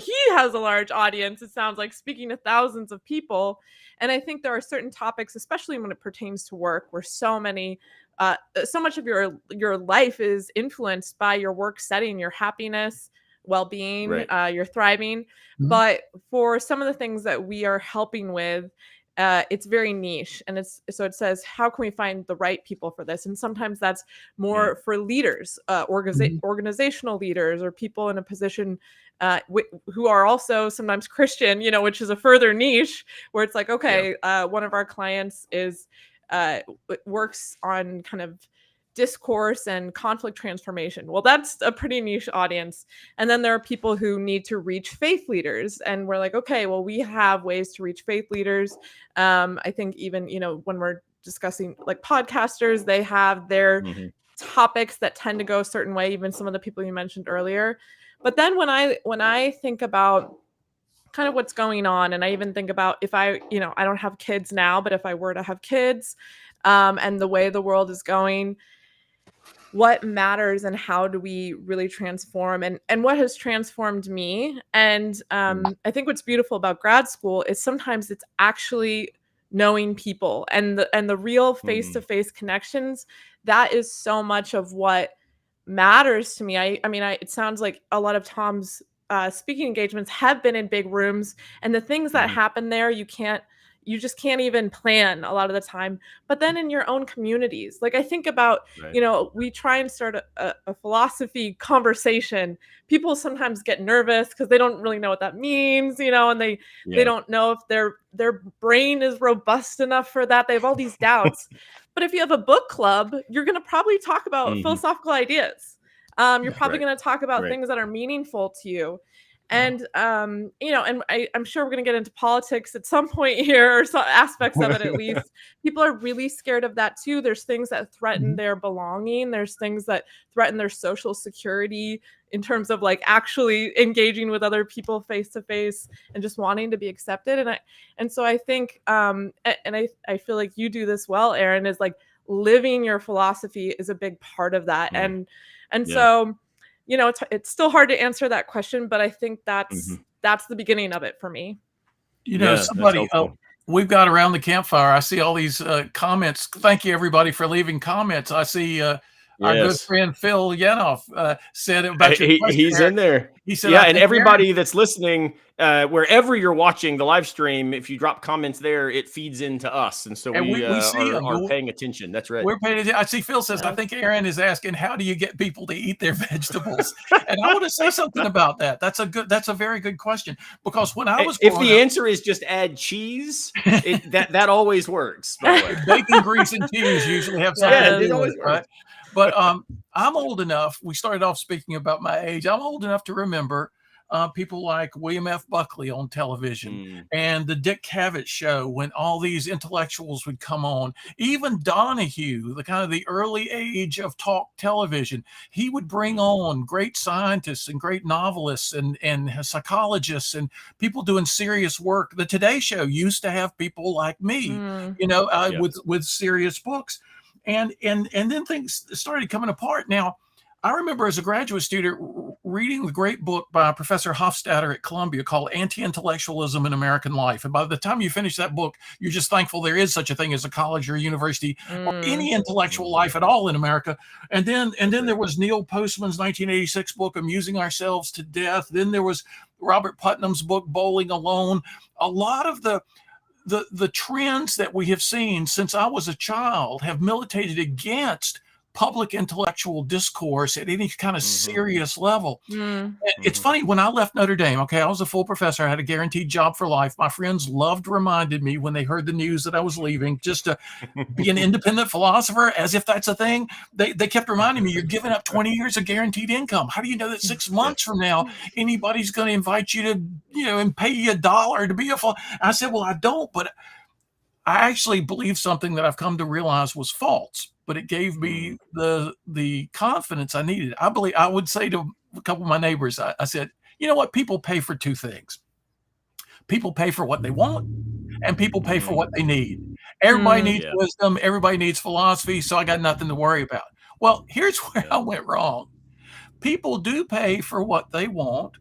he has a large audience, it sounds like, speaking to thousands of people. And I think there are certain topics, especially when it pertains to work, where so much of your life is influenced by your work setting, your happiness, well-being, right. your thriving. But for some of the things that we are helping with, it's very niche, and it says, how can we find the right people for this? And sometimes that's more for leaders, organizational leaders, or people in a position who are also sometimes Christian, which is a further niche, where it's like, okay, one of our clients works on kind of discourse and conflict transformation. Well, that's a pretty niche audience. And then there are people who need to reach faith leaders, and we're like, okay, well, we have ways to reach faith leaders. I think even, when we're discussing like podcasters, they have their topics that tend to go a certain way, even some of the people you mentioned earlier. But then when I think about kind of what's going on, and I even think about if I don't have kids now, but if I were to have kids, and the way the world is going, what matters and how do we really transform, and what has transformed me. And I think what's beautiful about grad school is sometimes it's actually knowing people and the real face-to-face connections. That is so much of what matters to me. I mean, it sounds like a lot of Tom's speaking engagements have been in big rooms, and the things that happen there, you just can't even plan a lot of the time. But then in your own communities, like I think about, we try and start a philosophy conversation. People sometimes get nervous because they don't really know what that means, and they don't know if their brain is robust enough for that. They have all these doubts. But if you have a book club, you're going to probably talk about philosophical ideas. You're probably going to talk about things that are meaningful to you. And, and I'm sure we're going to get into politics at some point here, or some aspects of it at least. People are really scared of that too. There's things that threaten their belonging. There's things that threaten their social security in terms of like actually engaging with other people face to face and just wanting to be accepted. And so I think, and I feel like you do this well, Aaron, is like living your philosophy is a big part of that. And so, it's still hard to answer that question, but I think that's the beginning of it for me. Somebody, we've got around the campfire, I see all these comments. Thank you, everybody, for leaving comments. I see our good friend Phil Yanoff said about your question. He's in there. He said, and everybody that's listening, wherever you're watching the live stream, if you drop comments there, it feeds into us. And so we are paying attention. That's right. We're paying attention. I see Phil says, I think Aaron is asking, how do you get people to eat their vegetables? And I want to say something about that. That's a very good question, because when I was if the answer is just add cheese, that always works. By the way. Bacon, grease, and cheese usually have something to do with it, right? But I'm old enough. We started off speaking about my age. I'm old enough to remember people like William F. Buckley on television and the Dick Cavett show, when all these intellectuals would come on. Even Donahue, the kind of the early age of talk television, he would bring on great scientists and great novelists and psychologists and people doing serious work. The Today Show used to have people like me, with serious books. And then things started coming apart. Now, I remember as a graduate student reading the great book by Professor Hofstadter at Columbia called Anti-Intellectualism in American Life. And by the time you finish that book, you're just thankful there is such a thing as a college or a university or any intellectual life at all in America. And then there was Neil Postman's 1986 book, Amusing Ourselves to Death. Then there was Robert Putnam's book, Bowling Alone. A lot of the trends that we have seen since I was a child have militated against public intellectual discourse at any kind of serious level. It's funny, when I left Notre Dame, I was a full professor. I had a guaranteed job for life. My friends reminded me when they heard the news that I was leaving, just to be an independent philosopher, as if that's a thing. They kept reminding me, you're giving up 20 years of guaranteed income. How do you know that 6 months from now, anybody's going to invite you to, and pay you $1 to be a philosopher? I said, well, I don't, but I actually believe something that I've come to realize was false. but it gave me the confidence I needed. I would say to a couple of my neighbors, I said, you know what? People pay for two things. People pay for what they want, and people pay for what they need. Everybody needs wisdom. Everybody needs philosophy. So I got nothing to worry about. Well, here's where I went wrong. People do pay for what they want,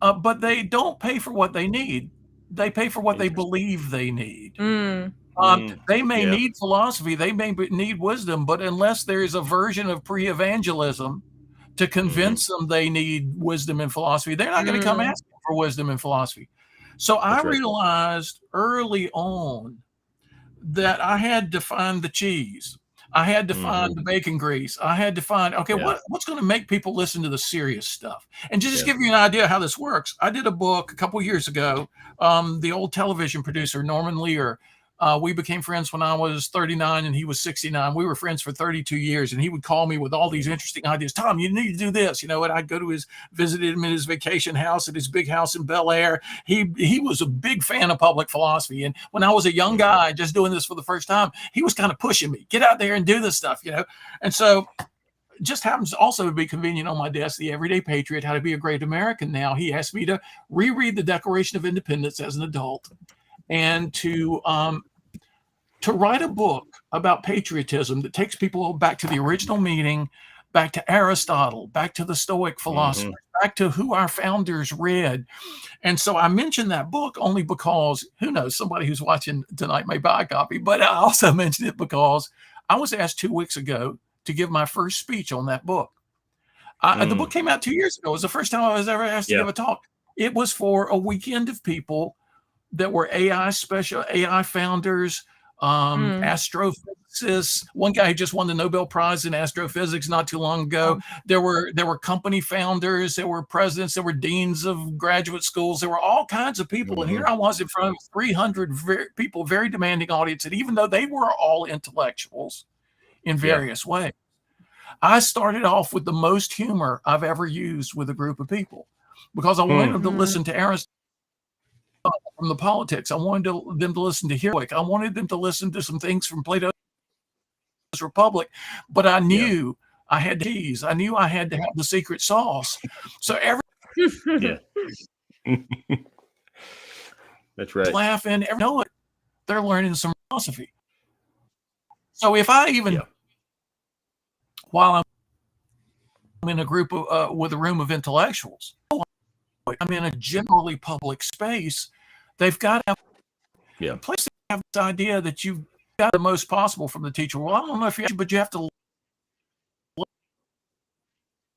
but they don't pay for what they need. They pay for what they believe they need. They may need philosophy. They may need wisdom, but unless there is a version of pre-evangelism to convince them they need wisdom and philosophy, they're not going to come asking for wisdom and philosophy. So I realized early on that I had to find the cheese. I had to find the bacon grease. I had to find, okay, what's going to make people listen to the serious stuff? And just give you an idea how this works, I did a book a couple of years ago. The old television producer, Norman Lear, we became friends when I was 39 and he was 69. We were friends for 32 years, and he would call me with all these interesting ideas. Tom, you need to do this, and I'd go to visited him in his vacation house at his big house in Bel Air. He was a big fan of public philosophy. And when I was a young guy just doing this for the first time, he was kind of pushing me, get out there and do this stuff, And so just happens also to be convenient on my desk, the Everyday Patriot, How to Be a Great American Now. He asked me to reread the Declaration of Independence as an adult and to write a book about patriotism that takes people back to the original meaning, back to Aristotle, back to the Stoic philosophers, back to who our founders read. And so I mentioned that book only because, who knows, somebody who's watching tonight may buy a copy, but I also mentioned it because I was asked 2 weeks ago to give my first speech on that book. The book came out 2 years ago. It was the first time I was ever asked to give a talk. It was for a weekend of people that were AI founders, astrophysicists. One guy just won the Nobel Prize in astrophysics not too long ago. There were company founders, there were presidents, there were deans of graduate schools, there were all kinds of people. And here I was in front of 300 people, very demanding audience. And even though they were all intellectuals in various ways, I started off with the most humor I've ever used with a group of people because I wanted them to listen to Aristotle from the politics. I wanted them to listen to Heroic. I wanted them to listen to some things from Plato's Republic, but I knew I had to tease. I knew I had to have the secret sauce. So that's right. Laughing, know it. They're learning some philosophy. So if I even, while I'm in a group with a room of intellectuals, I'm in a generally public space, they've got to have a place to have this idea that you've got the most possible from the teacher. Well, I don't know if you, but you have to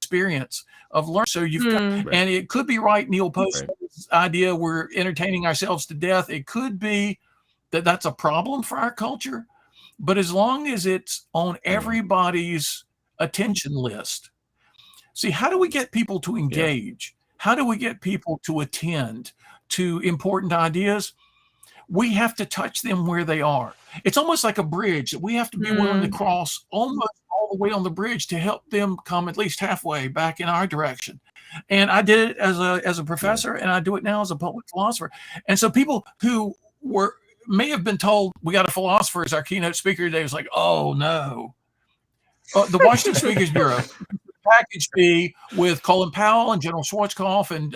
experience of learning. So you've got, and it could be right, Neil Postman's idea, we're entertaining ourselves to death. It could be that that's a problem for our culture, but as long as it's on everybody's attention list. See, how do we get people to engage? How do we get people to attend to important ideas? We have to touch them where they are. It's almost like a bridge that we have to be willing to cross almost all the way on the bridge to help them come at least halfway back in our direction. And I did it as a professor, and I do it now as a public philosopher. And so people who may have been told we got a philosopher as our keynote speaker today was like, oh no. The Washington Speakers Bureau package fee with Colin Powell and General Schwarzkopf and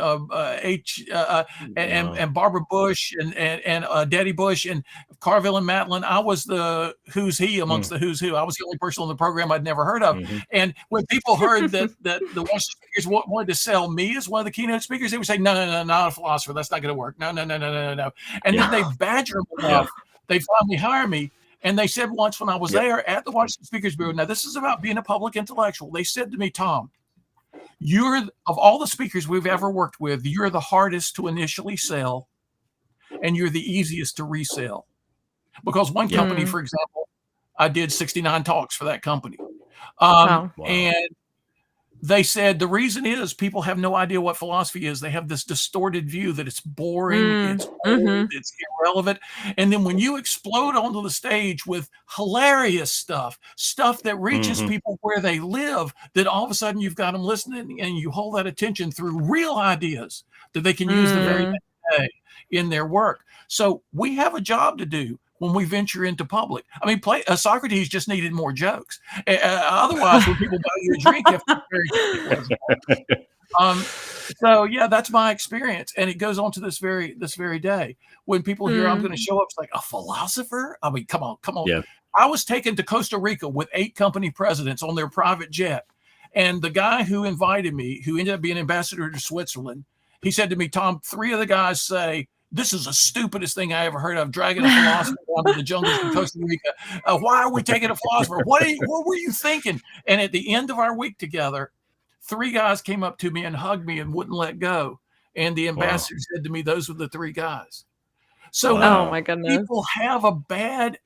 Barbara Bush and Daddy Bush and Carville and Matlin. I was the who's he amongst the who's who. I was the only person on the program I'd never heard of. And when people heard that the Washington Speakers wanted to sell me as one of the keynote speakers, they would say, no, not a philosopher. That's not going to work. No. And then they badger them enough. They finally hire me. And they said once when I was there at the Washington Speakers Bureau, now this is about being a public intellectual. They said to me, Tom, of all the speakers we've ever worked with, you're the hardest to initially sell, and you're the easiest to resell. Because one company, for example, I did 69 talks for that company. And they said the reason is people have no idea what philosophy is. They have this distorted view that it's boring, it's old, it's irrelevant. And then when you explode onto the stage with hilarious stuff that reaches people where they live, then all of a sudden you've got them listening, and you hold that attention through real ideas that they can use the very next day in their work. So we have a job to do. when we venture into public. I mean, Socrates just needed more jokes. Otherwise, when people buy you a drink, you have to be very careful. So yeah, that's my experience, and it goes on to this very day. When people hear I'm going to show up, it's like, a philosopher. I mean, come on. Yeah. I was taken to Costa Rica with 8 company presidents on their private jet, and the guy who invited me, who ended up being ambassador to Switzerland, he said to me, "Tom, 3 of the guys say this is the stupidest thing I ever heard of, dragging a philosopher down to the jungles in Costa Rica. Why are we taking a philosopher? What were you thinking?" And at the end of our week together, 3 guys came up to me and hugged me and wouldn't let go. And the ambassador said to me, those were the 3 guys. So oh my goodness, people have a bad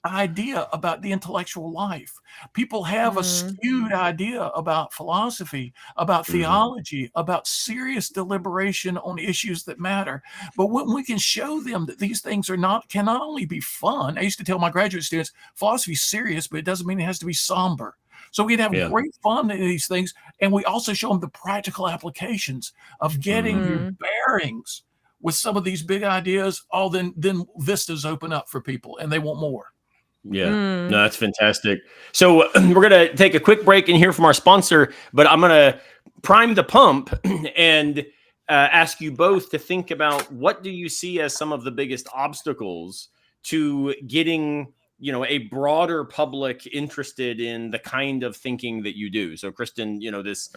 idea about the intellectual life. People have a skewed idea about philosophy, about theology, about serious deliberation on issues that matter. But when we can show them that these things can not only be fun. I used to tell my graduate students, philosophy is serious, but it doesn't mean it has to be somber. So we can have great fun in these things, and we also show them the practical applications of getting your bearings with some of these big ideas. Then vistas open up for people, and they want more. Yeah, no, that's fantastic. So we're going to take a quick break and hear from our sponsor, but I'm going to prime the pump and ask you both to think about, what do you see as some of the biggest obstacles to getting, a broader public interested in the kind of thinking that you do? So Kristin, this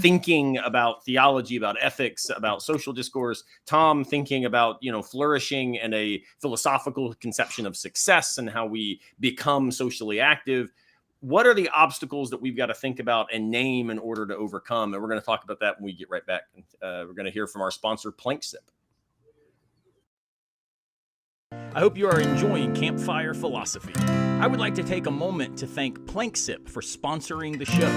thinking about theology, about ethics, about social discourse. Tom, thinking about, flourishing and a philosophical conception of success and how we become socially active. What are the obstacles that we've got to think about and name in order to overcome? And we're going to talk about that when we get right back. We're going to hear from our sponsor, Planksip. I hope you are enjoying Campfire Philosophy. I would like to take a moment to thank Planksip for sponsoring the show.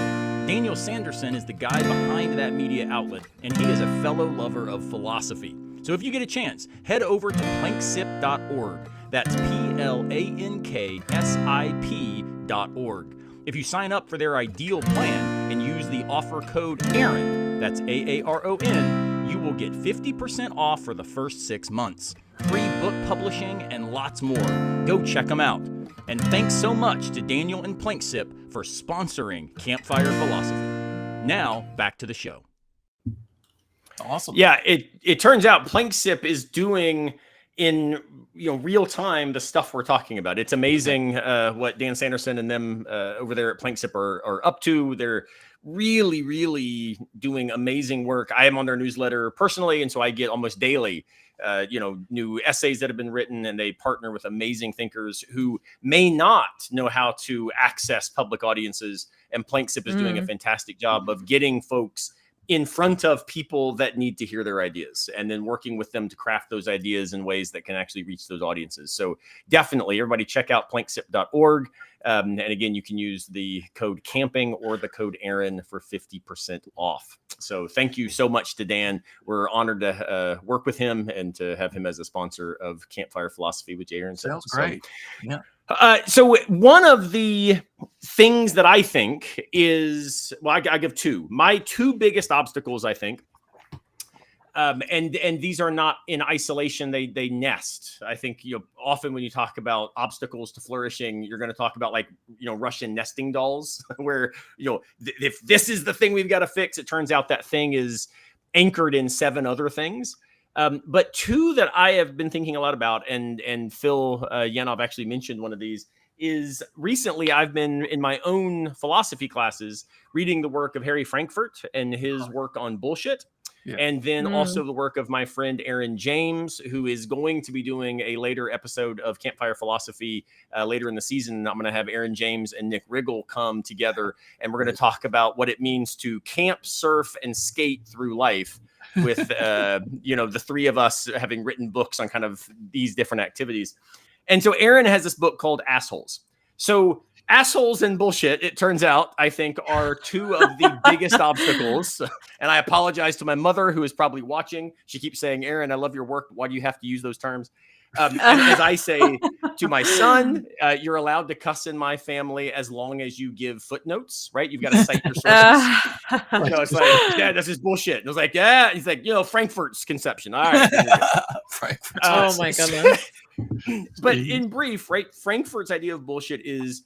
Daniel Sanderson is the guy behind that media outlet, and he is a fellow lover of philosophy. So if you get a chance, head over to planksip.org. That's PLANKSIP.org. If you sign up for their ideal plan and use the offer code AARON, that's AARON, you will get 50% off for the first 6 months. Free book publishing and lots more. Go check them out. And thanks so much to Daniel and Planksip for sponsoring Campfire Philosophy. Now, back to the show. Awesome. Yeah, it turns out Planksip is doing in real time the stuff we're talking about. It's amazing what Dan Sanderson and them over there at Planksip are up to. They're really, really doing amazing work. I am on their newsletter personally, and so I get almost daily new essays that have been written, and they partner with amazing thinkers who may not know how to access public audiences. And Planksip is doing a fantastic job of getting folks in front of people that need to hear their ideas, and then working with them to craft those ideas in ways that can actually reach those audiences. So definitely, everybody check out planksip.org. And again, you can use the code CAMPING or the code AARON for 50% off. So thank you so much to Dan. We're honored to work with him and to have him as a sponsor of Campfire Philosophy with Aaron. Sounds great. Yeah. So one of the things that I think is, I give 2. My 2 biggest obstacles, I think, and these are not in isolation. They nest. I think often when you talk about obstacles to flourishing, you're going to talk about Russian nesting dolls, where if this is the thing we've got to fix, it turns out that thing is anchored in 7 other things. But 2 that I have been thinking a lot about, and Phil Yanov actually mentioned one of these, is recently I've been in my own philosophy classes reading the work of Harry Frankfurt and his work on bullshit. Yeah. And then also the work of my friend Aaron James, who is going to be doing a later episode of Campfire Philosophy later in the season. I'm going to have Aaron James and Nick Riggle come together, and we're going to talk about what it means to camp, surf, and skate through life with, the 3 of us having written books on kind of these different activities. And so Aaron has this book called Assholes. So assholes and bullshit, it turns out, I think, are 2 of the biggest obstacles. And I apologize to my mother, who is probably watching. She keeps saying, "Aaron, I love your work. Why do you have to use those terms?" As I say to my son, you're allowed to cuss in my family as long as you give footnotes, right? You've got to cite your sources. It's like, yeah, this is bullshit. And I was like, yeah. He's like, Frankfurt's conception. All right. Frankfurt. Oh my goodness. But in brief, right, Frankfurt's idea of bullshit is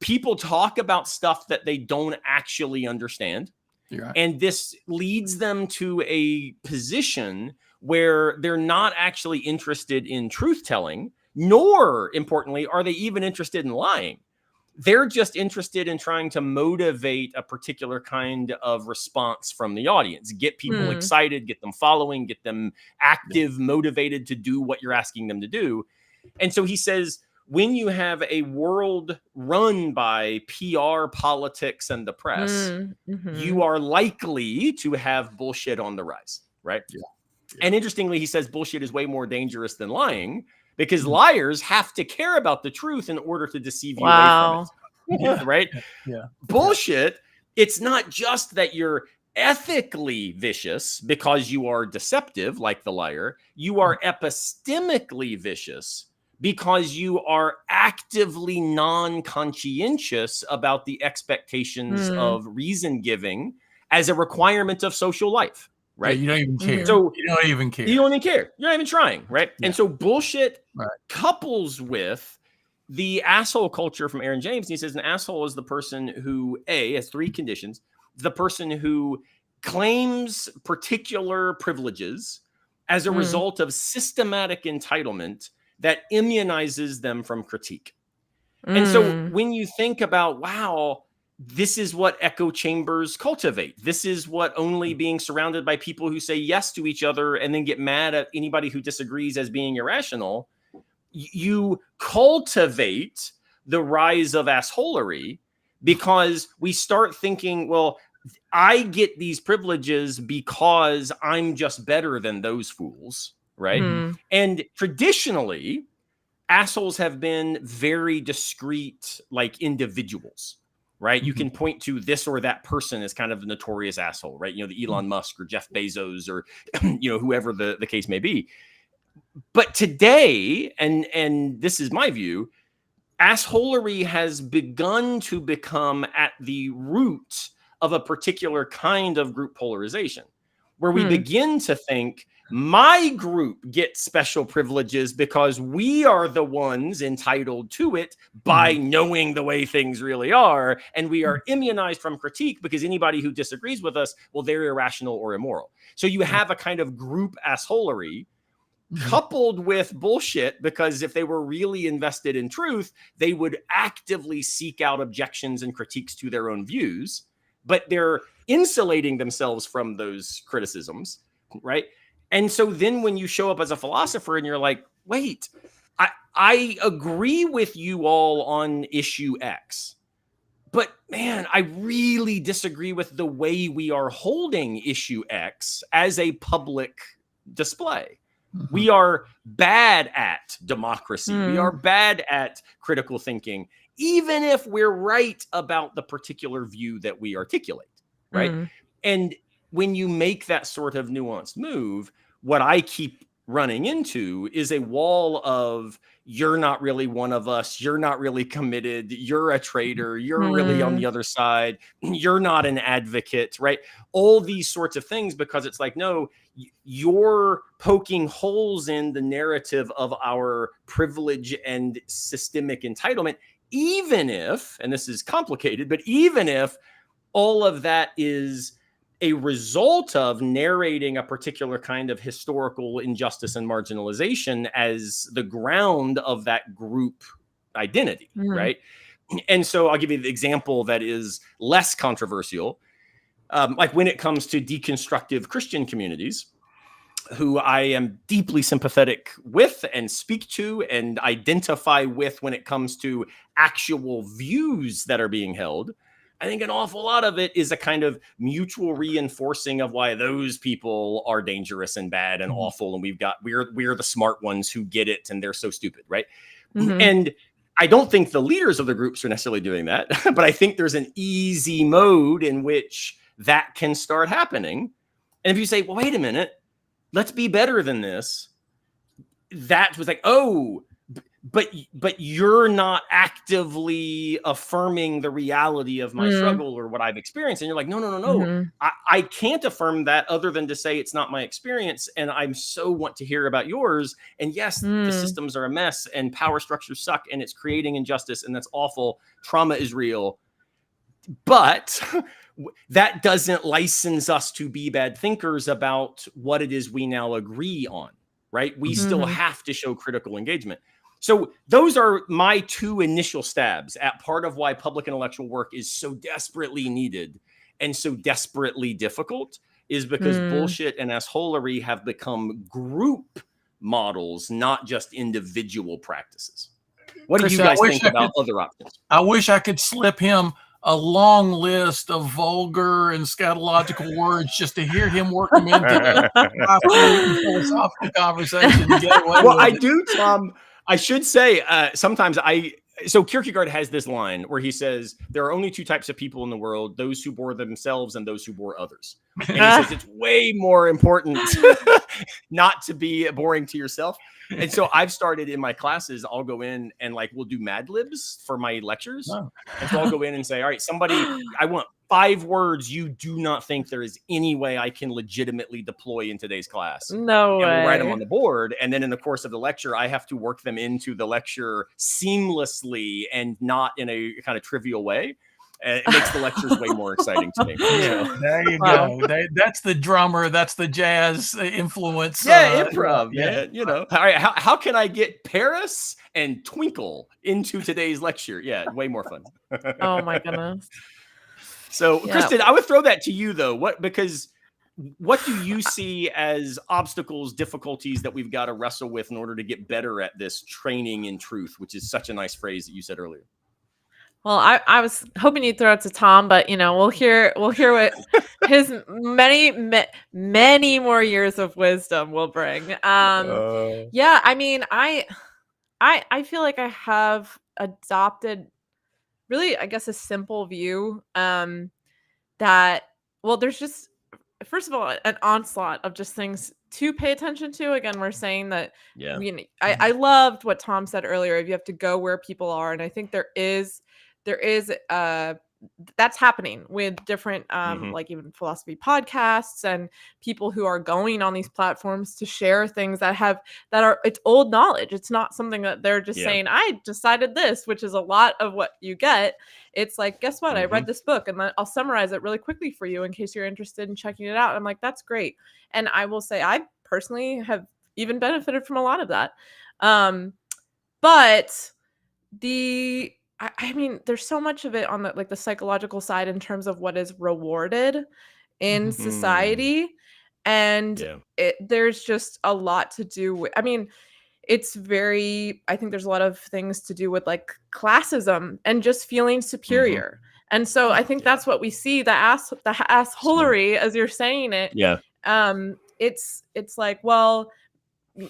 people talk about stuff that they don't actually understand. Right. And this leads them to a position where they're not actually interested in truth telling, nor importantly, are they even interested in lying. They're just interested in trying to motivate a particular kind of response from the audience, get people excited, get them following, get them active, motivated to do what you're asking them to do. And so he says, when you have a world run by PR, politics, and the press, you are likely to have bullshit on the rise, right? Yeah. And interestingly, he says bullshit is way more dangerous than lying, because liars have to care about the truth in order to deceive you away from it. Right? Yeah. Bullshit, it's not just that you're ethically vicious because you are deceptive, like the liar. You are epistemically vicious because you are actively non-conscientious about the expectations of reason giving as a requirement of social life. Right. Yeah, you don't even care. So you don't even care. You don't even care. You're not even trying. Right. Yeah. And so bullshit couples with the asshole culture from Aaron James. And he says an asshole is the person who has three conditions. The person who claims particular privileges as a result of systematic entitlement that immunizes them from critique. And so when you think about, wow, this is what echo chambers cultivate. This is what only being surrounded by people who say yes to each other and then get mad at anybody who disagrees as being irrational. You cultivate the rise of assholery because we start thinking, well, I get these privileges because I'm just better than those fools, right? And traditionally, assholes have been very discreet, like individuals. Right. You can point to this or that person as kind of the notorious asshole, right? The Elon Musk or Jeff Bezos or, whoever the case may be. But today, and this is my view, assholery has begun to become at the root of a particular kind of group polarization, where we begin to think my group gets special privileges because we are the ones entitled to it by knowing the way things really are. And we are immunized from critique because anybody who disagrees with us, well, they're irrational or immoral. So you have a kind of group assholery coupled with bullshit, because if they were really invested in truth, they would actively seek out objections and critiques to their own views, but they're insulating themselves from those criticisms, right? And so then when you show up as a philosopher and you're like, wait, I agree with you all on issue X, but man, I really disagree with the way we are holding issue X as a public display. We are bad at democracy. We are bad at critical thinking, even if we're right about the particular view that we articulate, right? And when you make that sort of nuanced move, what I keep running into is a wall of, you're not really one of us, you're not really committed, you're a traitor, you're really on the other side, you're not an advocate, right? All these sorts of things, because it's like, no, you're poking holes in the narrative of our privilege and systemic entitlement, even if, and this is complicated, but even if all of that is a result of narrating a particular kind of historical injustice and marginalization as the ground of that group identity, right? And so I'll give you the example that is less controversial. Like when it comes to deconstructive Christian communities, who I am deeply sympathetic with and speak to and identify with when it comes to actual views that are being held, I think an awful lot of it is a kind of mutual reinforcing of why those people are dangerous and bad and awful. And we're the smart ones who get it and they're so stupid, right? And I don't think the leaders of the groups are necessarily doing that, but I think there's an easy mode in which that can start happening. And if you say, well, wait a minute, let's be better than this. that was like, oh, but you're not actively affirming the reality of my struggle or what I've experienced. And you're like, no. I can't affirm that other than to say it's not my experience. And I'm so want to hear about yours. And yes, the systems are a mess and power structures suck and it's creating injustice and that's awful. Trauma is real. But that doesn't license us to be bad thinkers about what it is we now agree on, right? We still have to show critical engagement. So those are my two initial stabs at part of why public intellectual work is so desperately needed and so desperately difficult is because bullshit and assholery have become group models, not just individual practices. What do you guys think about other options? I wish I could slip him a long list of vulgar and scatological words just to hear him work them into a philosophical conversation. Well, I do, Tom. I should say, sometimes so Kierkegaard has this line where he says, there are only two types of people in the world, those who bore themselves and those who bore others. And he says it's way more important not to be boring to yourself. And so I've started in my classes, I'll go in and like, we'll do Mad Libs for my lectures. Oh. And so I'll go in and say, all right, I want 5 words you do not think there is any way I can legitimately deploy in today's class. No way. And we'll write them on the board. And then in the course of the lecture, I have to work them into the lecture seamlessly and not in a kind of trivial way. It makes the lectures way more exciting to me. Yeah, there you go. That's the drummer. That's the jazz influence. Yeah, improv. Yeah, you know. All right, how can I get Paris and Twinkle into today's lecture? Yeah, way more fun. Oh my goodness. So, Kristin, I would throw that to you though. What do you see as obstacles, difficulties that we've got to wrestle with in order to get better at this training in truth, which is such a nice phrase that you said earlier? Well, I was hoping you'd throw it to Tom, but we'll hear what his many more years of wisdom will bring. Yeah, I mean, I feel like I have adopted really, I guess, a simple view that, well, there's just, first of all, an onslaught of just things to pay attention to. Again, we're saying that, I loved what Tom said earlier. You have to go where people are. And I think there is that's happening with different like even philosophy podcasts and people who are going on these platforms to share things that are it's old knowledge. It's not something that they're just saying, I decided this, which is a lot of what you get. It's like, guess what? I read this book and I'll summarize it really quickly for you in case you're interested in checking it out. I'm like, that's great. And I will say I personally have even benefited from a lot of that. But I mean, there's so much of it on the psychological side in terms of what is rewarded in society. And there's just a lot to do with, I mean, I think there's a lot of things to do with like classism and just feeling superior. And so I think that's what we see, the assholery, as you're saying it. Yeah. It's like, well,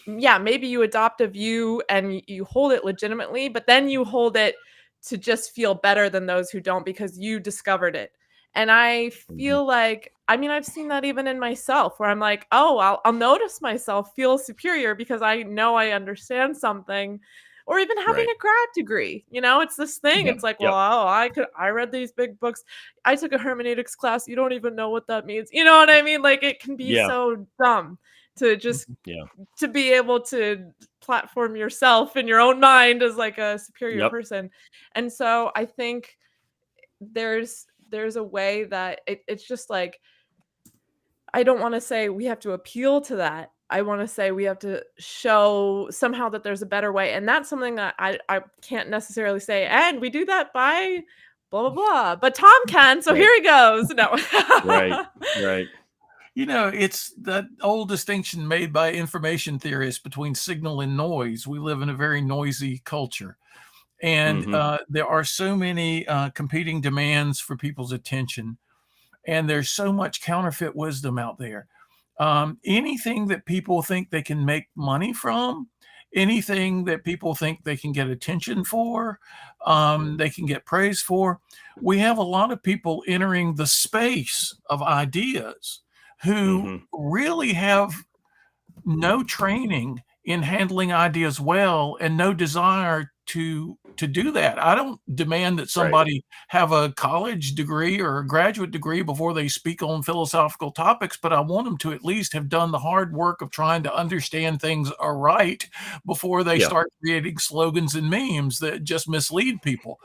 yeah, maybe you adopt a view and you hold it legitimately, but then you hold it to just feel better than those who don't because you discovered it. And I feel like, I mean, I've seen that even in myself where I'm like, oh, I'll notice myself feel superior because I know I understand something, or even having a grad degree. It's this thing. It's like, well, I read these big books. I took a hermeneutics class. You don't even know what that means. You know what I mean? Like it can be so dumb to just to be able to platform yourself in your own mind as like a superior person. And so I think there's a way that it's just like, I don't want to say we have to appeal to that. I want to say we have to show somehow that there's a better way. And that's something that I can't necessarily say, and we do that by blah, blah, blah. But Tom can, so here he goes. No. Right. It's that old distinction made by information theorists between signal and noise. We live in a very noisy culture. And there are so many competing demands for people's attention. And there's so much counterfeit wisdom out there. Anything that people think they can make money from, anything that people think they can get attention for, they can get praise for. We have a lot of people entering the space of ideas who really have no training in handling ideas well and no desire to do that. I don't demand that somebody have a college degree or a graduate degree before they speak on philosophical topics, but I want them to at least have done the hard work of trying to understand things aright before they start creating slogans and memes that just mislead people.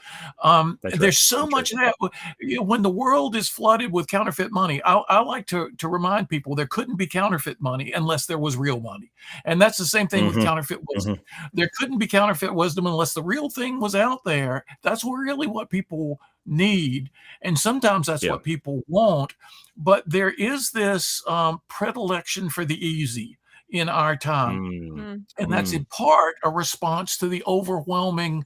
There's so much of that. When the world is flooded with counterfeit money, I like to remind people there couldn't be counterfeit money unless there was real money. And that's the same thing with counterfeit wisdom. There couldn't be counterfeit wisdom unless the real thing was out there. That's really what people need. And sometimes that's what people want. But there is this predilection for the easy in our time. And that's in part a response to the overwhelming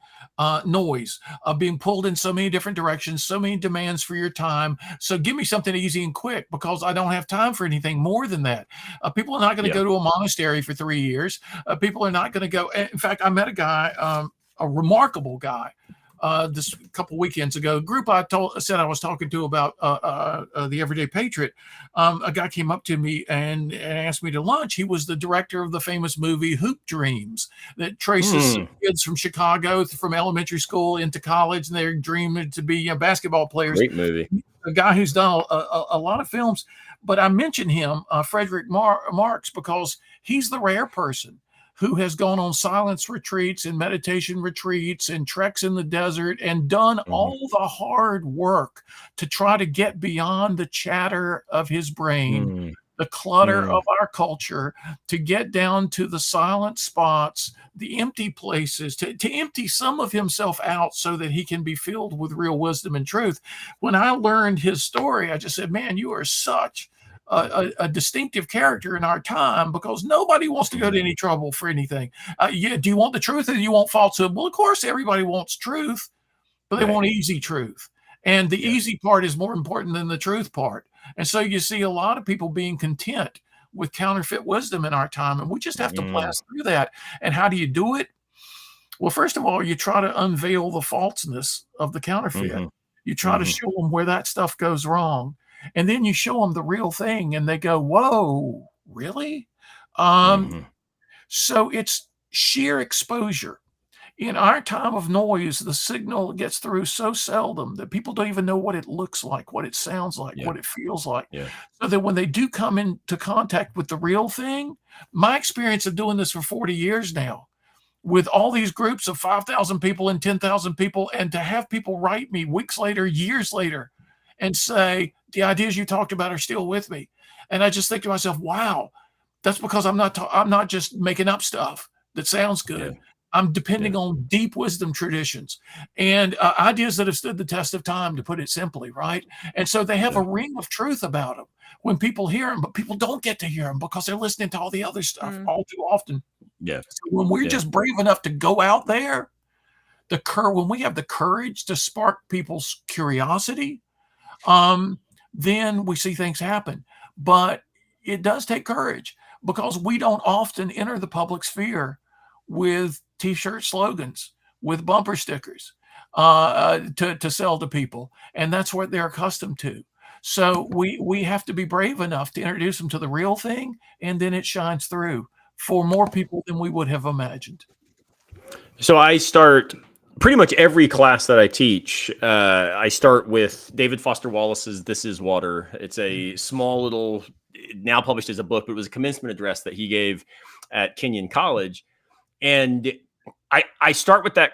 noise of being pulled in so many different directions, so many demands for your time. So give me something easy and quick because I don't have time for anything more than that. People are not going to go to a monastery for 3 years. People are not going to go. In fact, I met a guy, a remarkable guy, this couple weekends ago. A group said I was talking to about the Everyday Patriot. A guy came up to me and asked me to lunch. He was the director of the famous movie Hoop Dreams that traces kids from Chicago from elementary school into college, and they're dreaming to be basketball players. Great movie. A guy who's done a lot of films. But I mentioned him, Frederick Marx, because he's the rare person who has gone on silence retreats and meditation retreats and treks in the desert and done all the hard work to try to get beyond the chatter of his brain, the clutter of our culture, to get down to the silent spots, the empty places, to empty some of himself out so that he can be filled with real wisdom and truth. When I learned his story, I just said, man, you are such a distinctive character in our time, because nobody wants to go to any trouble for anything. Do you want the truth or do you want falsehood? Well, of course, everybody wants truth, but they want easy truth. And the easy part is more important than the truth part. And so you see a lot of people being content with counterfeit wisdom in our time. And we just have to blast through that. And how do you do it? Well, first of all, you try to unveil the falseness of the counterfeit. You try to show them where that stuff goes wrong. And then you show them the real thing and they go, whoa, really? So it's sheer exposure. In our time of noise, the signal gets through so seldom that people don't even know what it looks like, what it sounds like, what it feels like. So that when they do come into contact with the real thing, my experience of doing this for 40 years now, with all these groups of 5,000 people and 10,000 people, and to have people write me weeks later, years later, and say, the ideas you talked about are still with me. And I just think to myself, wow, that's because I'm not just making up stuff that sounds good. I'm depending on deep wisdom traditions and ideas that have stood the test of time, to put it simply, right? And so they have a ring of truth about them when people hear them, but people don't get to hear them because they're listening to all the other stuff all too often. So when we're just brave enough to go out there, when we have the courage to spark people's curiosity, then we see things happen. But it does take courage, because we don't often enter the public sphere with T-shirt slogans, with bumper stickers to sell to people. And that's what they're accustomed to. So we have to be brave enough to introduce them to the real thing, and then it shines through for more people than we would have imagined. So I start pretty much every class that I teach, I start with David Foster Wallace's This Is Water. It's a small little, now published as a book, but it was a commencement address that he gave at Kenyon College. And I start with that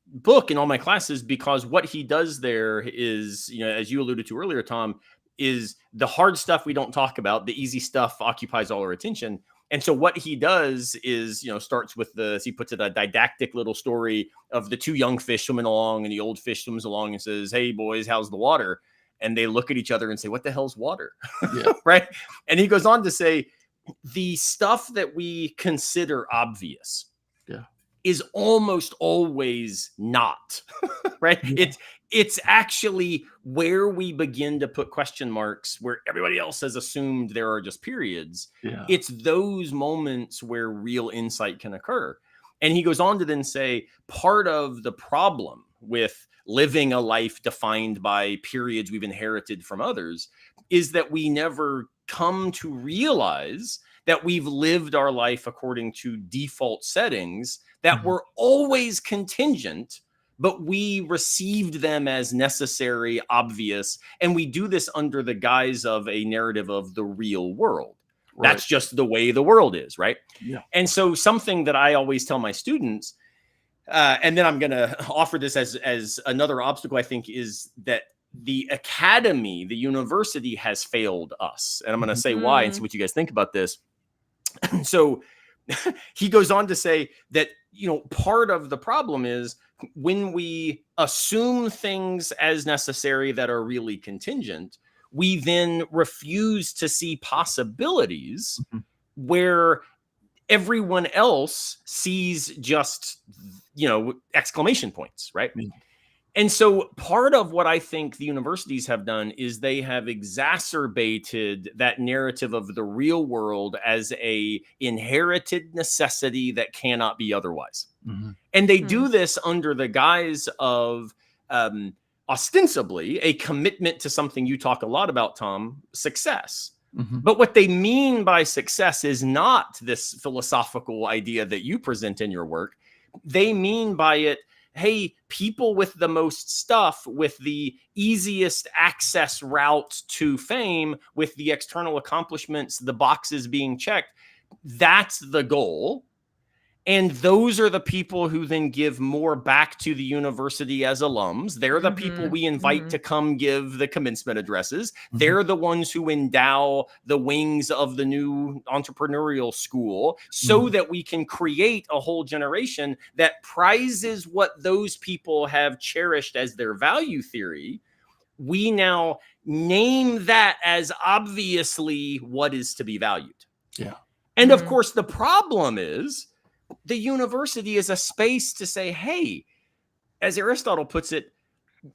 book in all my classes, because what he does there is, as you alluded to earlier, Tom, is the hard stuff we don't talk about. The easy stuff occupies all our attention. And so what he does is, starts with he puts it a didactic little story of the two young fish swimming along, and the old fish swims along and says, "Hey boys, how's the water?" And they look at each other and say, "What the hell's water?" Right. And he goes on to say, the stuff that we consider obvious is almost always not, right? It's actually where we begin to put question marks, where everybody else has assumed there are just periods. It's those moments where real insight can occur. And he goes on to then say, part of the problem with living a life defined by periods we've inherited from others is that we never come to realize that we've lived our life according to default settings that were always contingent, but we received them as necessary, obvious, and we do this under the guise of a narrative of the real world. Right. That's just the way the world is, right? Yeah. And so something that I always tell my students, and then I'm going to offer this as another obstacle, I think, is that the academy, the university has failed us. And I'm going to say why and see what you guys think about this. So he goes on to say that, part of the problem is when we assume things as necessary that are really contingent, we then refuse to see possibilities where everyone else sees just, exclamation points, right? And so part of what I think the universities have done is they have exacerbated that narrative of the real world as a inherited necessity that cannot be otherwise. And they do this under the guise of ostensibly a commitment to something you talk a lot about, Tom, success. But what they mean by success is not this philosophical idea that you present in your work. They mean by it, hey, people with the most stuff, with the easiest access route to fame, with the external accomplishments, the boxes being checked, that's the goal. And those are the people who then give more back to the university as alums. They're the people we invite to come give the commencement addresses. They're the ones who endow the wings of the new entrepreneurial school so that we can create a whole generation that prizes what those people have cherished as their value theory. We now name that as obviously what is to be valued. Yeah. And of course, the problem is, the university is a space to say, hey, as Aristotle puts it,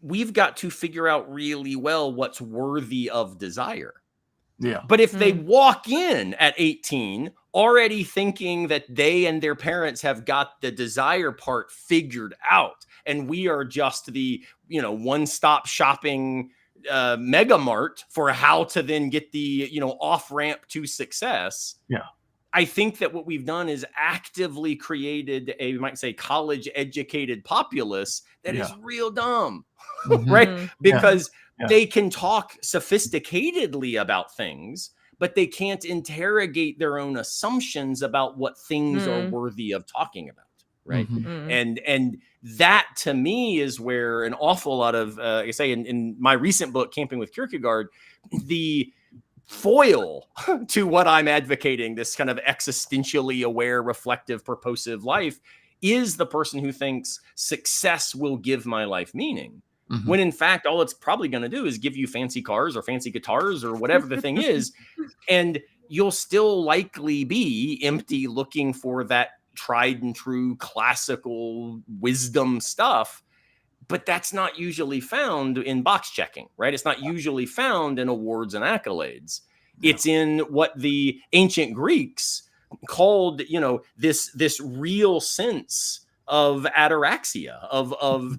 we've got to figure out really well what's worthy of desire. Yeah. But if they walk in at 18 already thinking that they and their parents have got the desire part figured out, and we are just the, one-stop shopping mega mart for how to then get the, off-ramp to success. Yeah. I think that what we've done is actively created we might say, college-educated populace that is real dumb, right? Because they can talk sophisticatedly about things, but they can't interrogate their own assumptions about what things are worthy of talking about, right? And that, to me, is where an awful lot of, like I say, in my recent book, Camping with Kierkegaard, the foil to what I'm advocating, this kind of existentially aware, reflective, purposive life, is the person who thinks success will give my life meaning. When in fact, all it's probably going to do is give you fancy cars or fancy guitars or whatever the thing is. And you'll still likely be empty looking for that tried and true classical wisdom stuff. But that's not usually found in box checking, right? It's not usually found in awards and accolades. It's in what the ancient Greeks called, this real sense of ataraxia, of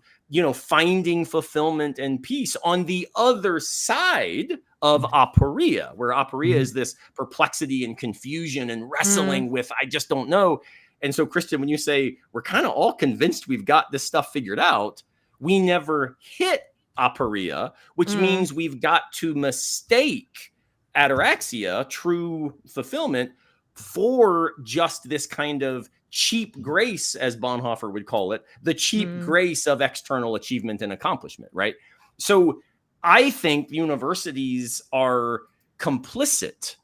finding fulfillment and peace on the other side of aporia, where aporia is this perplexity and confusion and wrestling with, I just don't know. And so, Kristin, when you say we're kind of all convinced we've got this stuff figured out, we never hit aporia, which means we've got to mistake ataraxia, true fulfillment, for just this kind of cheap grace, as Bonhoeffer would call it, the cheap grace of external achievement and accomplishment, right? So I think universities are complicit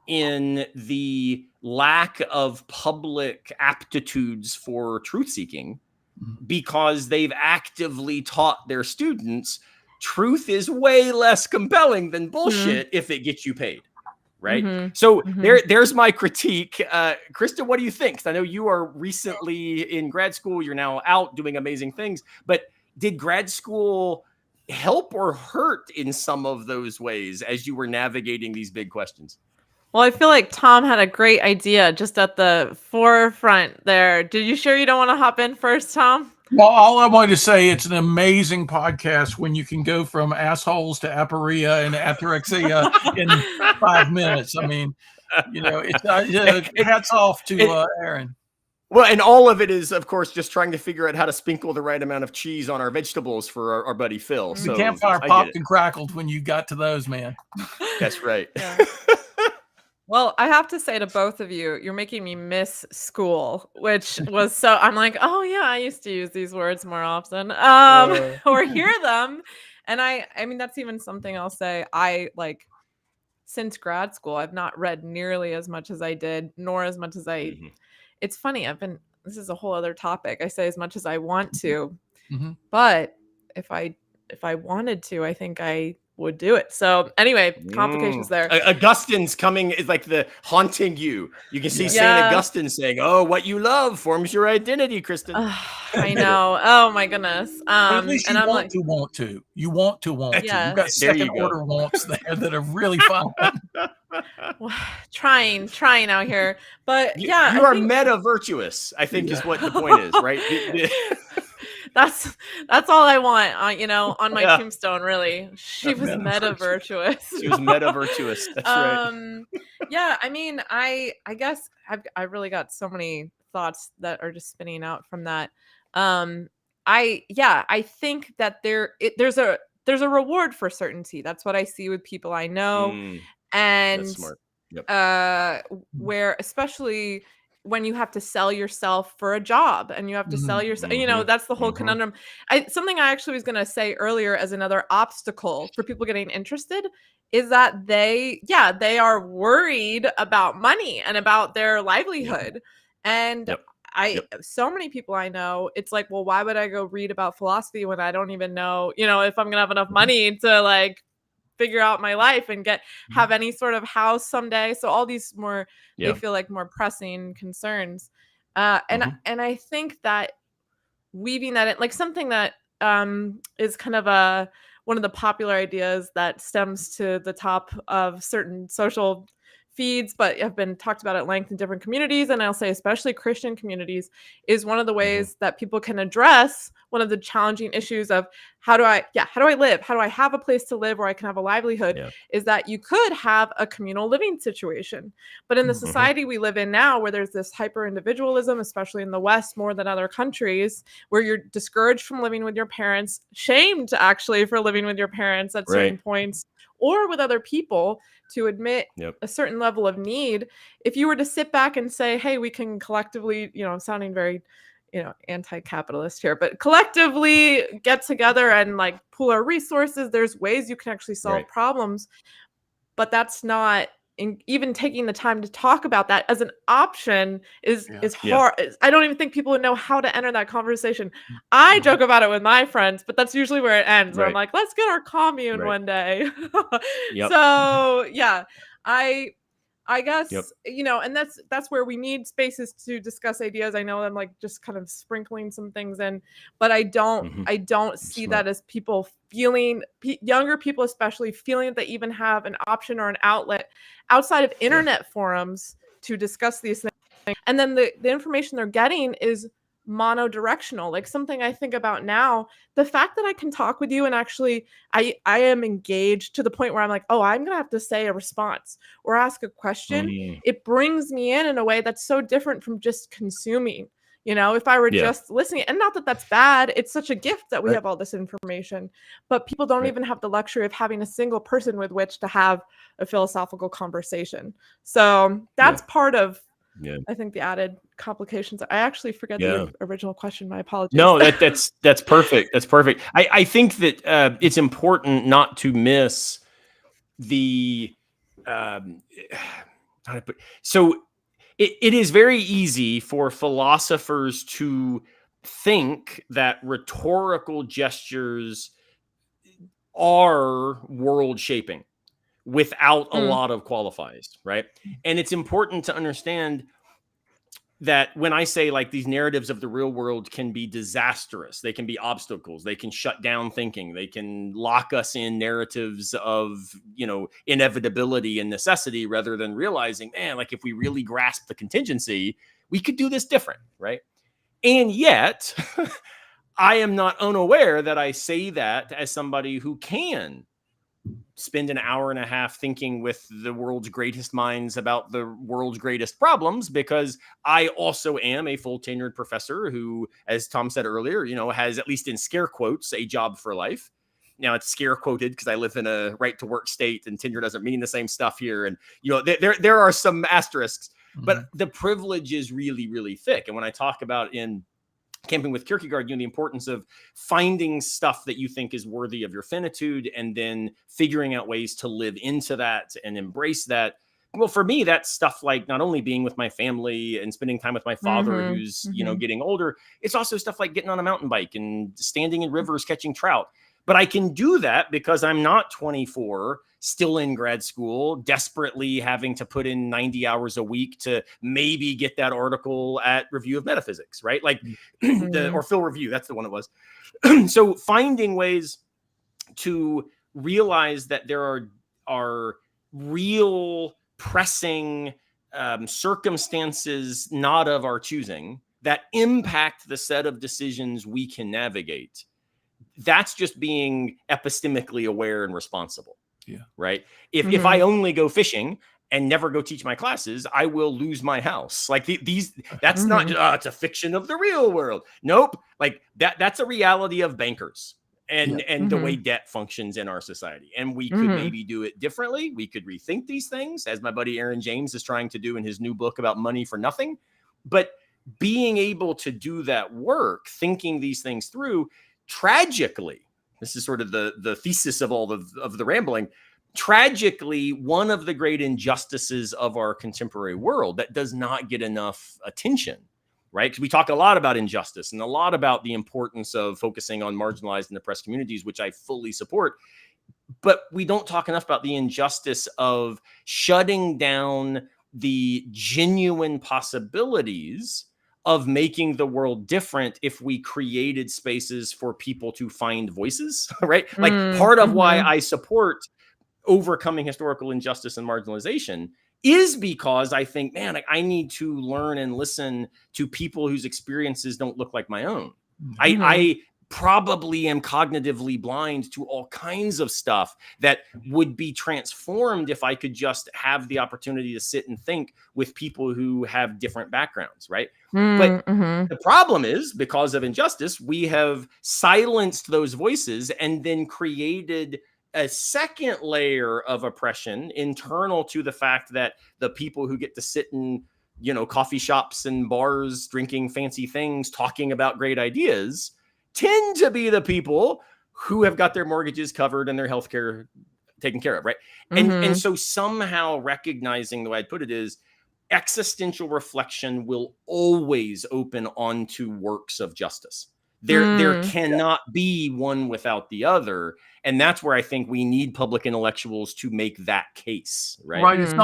in the lack of public aptitudes for truth-seeking, because they've actively taught their students truth is way less compelling than bullshit if it gets you paid, right? So there's my critique. Kristin, what do you think? 'Cause I know you are recently in grad school. You're now out doing amazing things. But did grad school help or hurt in some of those ways as you were navigating these big questions? Well, I feel like Tom had a great idea just at the forefront there. Did you sure you don't want to hop in first, Tom? Well, all I wanted to say, it's an amazing podcast when you can go from assholes to aporia and ataraxia in 5 minutes. I mean, It's hats off to Aaron. Well, and all of it is, of course, just trying to figure out how to sprinkle the right amount of cheese on our vegetables for our buddy Phil. The campfire popped and crackled when you got to those, man. That's right. Yeah. Well, I have to say to both of you, you're making me miss school, which was so, I'm like, oh yeah, I used to use these words more often, or hear them. And I mean, that's even something I'll say. I like, since grad school, I've not read nearly as much as I did, nor as much as it's funny. This is a whole other topic. I say as much as I want to, but if I wanted to, I think I would do it. So anyway, complications there. Augustine's coming is like the haunting you. You can see Saint Augustine saying, "Oh, what you love forms your identity, Kristin." I know. Oh my goodness. At least you want to. You want to. Yeah. You've got second order wants there that are really fun. Trying out here, but you are meta virtuous, I think is what the point is, right? That's all I want, on my tombstone. Really, she was meta virtuous. She was meta virtuous. That's right. Yeah, I mean, I guess I've really got so many thoughts that are just spinning out from that. I think that there's a reward for certainty. That's what I see with people I know, and that's smart. Yep. Where especially when you have to sell yourself for a job and you have to sell yourself, that's the whole conundrum. Something I actually was going to say earlier as another obstacle for people getting interested is that they are worried about money and about their livelihood. And so many people I know, it's like, well, why would I go read about philosophy when I don't even know, if I'm going to have enough money to like figure out my life and have any sort of house someday. So all these they feel like more pressing concerns. And I think that weaving that in, like something that is kind of one of the popular ideas that stems to the top of certain social feeds, but have been talked about at length in different communities, and I'll say especially Christian communities, is one of the ways that people can address one of the challenging issues of how do I live? How do I have a place to live where I can have a livelihood? Is that you could have a communal living situation. But in the society we live in now, where there's this hyper individualism, especially in the West more than other countries, where you're discouraged from living with your parents, shamed actually for living with your parents at certain points, or with other people, to admit a certain level of need. If you were to sit back and say, hey, we can collectively, I'm sounding very, anti-capitalist here, but collectively get together and like pool our resources, there's ways you can actually solve problems. But that's not, even taking the time to talk about that as an option is hard. I don't even think people would know how to enter that conversation. I joke about it with my friends, but that's usually where it ends. Where I'm like, let's get our commune one day. So I guess, and that's where we need spaces to discuss ideas. I know I'm like just kind of sprinkling some things in, but I don't see that as people feeling, younger people especially, feeling that they even have an option or an outlet outside of internet forums to discuss these things. And then the information they're getting is monodirectional. Like something I think about now, the fact that I can talk with you and actually I am engaged to the point where I'm like, oh, I'm gonna have to say a response or ask a question. It brings me in a way that's so different from just consuming. If I were just listening, and not that that's bad, it's such a gift that we have all this information, but people don't even have the luxury of having a single person with which to have a philosophical conversation. So that's part of I think the added complications. I actually forget the original question. My apologies. No, that's perfect. That's perfect. I think that it's important not to miss the so it is very easy for philosophers to think that rhetorical gestures are world shaping without a lot of qualifiers, right? And it's important to understand that when I say like these narratives of the real world can be disastrous, they can be obstacles, they can shut down thinking, they can lock us in narratives of, inevitability and necessity, rather than realizing, man, like if we really grasp the contingency, we could do this different, right? And yet, I am not unaware that I say that as somebody who can spend an hour and a half thinking with the world's greatest minds about the world's greatest problems, because I also am a full tenured professor who, as Tom said earlier, has, at least in scare quotes, a job for life. Now it's scare quoted because I live in a right to work state, and tenure doesn't mean the same stuff here. And, there are some asterisks, but the privilege is really, really thick. And when I talk about in Camping with Kierkegaard, the importance of finding stuff that you think is worthy of your finitude and then figuring out ways to live into that and embrace that. Well, for me, that's stuff like not only being with my family and spending time with my father, who's, getting older. It's also stuff like getting on a mountain bike and standing in rivers, catching trout. But I can do that because I'm not 24, still in grad school, desperately having to put in 90 hours a week to maybe get that article at Review of Metaphysics, right? Like or Phil Review, that's the one it was. So finding ways to realize that there are real pressing circumstances not of our choosing that impact the set of decisions we can navigate. That's just being epistemically aware and responsible. Yeah. Right. If I only go fishing and never go teach my classes, I will lose my house. Like that's not it's a fiction of the real world. Nope. Like that's a reality of bankers and the way debt functions in our society. And we could maybe do it differently. We could rethink these things, as my buddy Aaron James is trying to do in his new book about money for nothing. But being able to do that work, thinking these things through, tragically, this is sort of the thesis of all of the rambling. Tragically, one of the great injustices of our contemporary world that does not get enough attention, right? Because we talk a lot about injustice and a lot about the importance of focusing on marginalized and oppressed communities, which I fully support. But we don't talk enough about the injustice of shutting down the genuine possibilities of making the world different if we created spaces for people to find voices, right? Like part of why I support overcoming historical injustice and marginalization is because I think, man, I need to learn and listen to people whose experiences don't look like my own. I probably am cognitively blind to all kinds of stuff that would be transformed if I could just have the opportunity to sit and think with people who have different backgrounds, right? But the problem is, because of injustice, we have silenced those voices and then created a second layer of oppression internal to the fact that the people who get to sit in, coffee shops and bars, drinking fancy things, talking about great ideas, tend to be the people who have got their mortgages covered and their healthcare taken care of, right? And so somehow recognizing, the way I'd put it is, existential reflection will always open onto works of justice. There cannot be one without the other. And that's where I think we need public intellectuals to make that case, right? Right. It's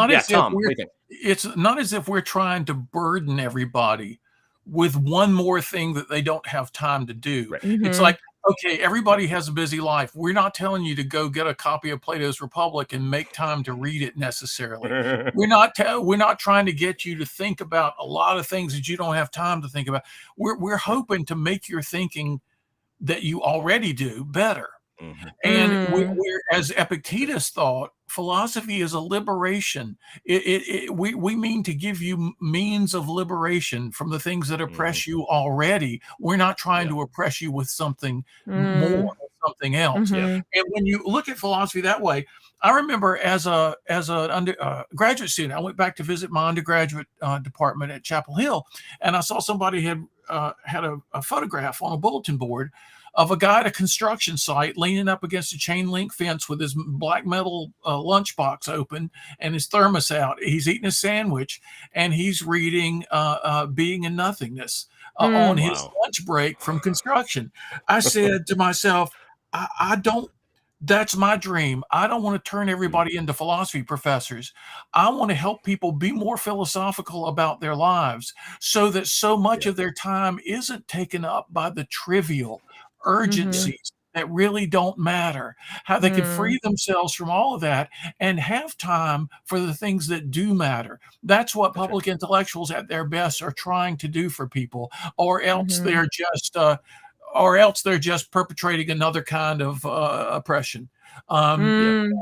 not as if we're trying to burden everybody with one more thing that they don't have time to do. Right. It's like, okay, everybody has a busy life. We're not telling you to go get a copy of Plato's Republic and make time to read it necessarily. We're not trying to get you to think about a lot of things that you don't have time to think about. We're hoping to make your thinking that you already do better. And we're, as Epictetus thought, philosophy is a liberation. We mean to give you means of liberation from the things that oppress you already. We're not trying to oppress you with something more, something else. And when you look at philosophy that way, I remember as a graduate student, I went back to visit my undergraduate department at Chapel Hill, and I saw somebody had a photograph on a bulletin board of a guy at a construction site leaning up against a chain link fence with his black metal lunchbox open and his thermos out. He's eating a sandwich and he's reading Being and Nothingness on his lunch break from construction. I said to myself, that's my dream. I don't want to turn everybody into philosophy professors. I want to help people be more philosophical about their lives so that so much of their time isn't taken up by the trivial urgencies that really don't matter, how they can free themselves from all of that and have time for the things that do matter. That's what public intellectuals at their best are trying to do for people, or else they're just or else they're just perpetrating another kind of oppression. And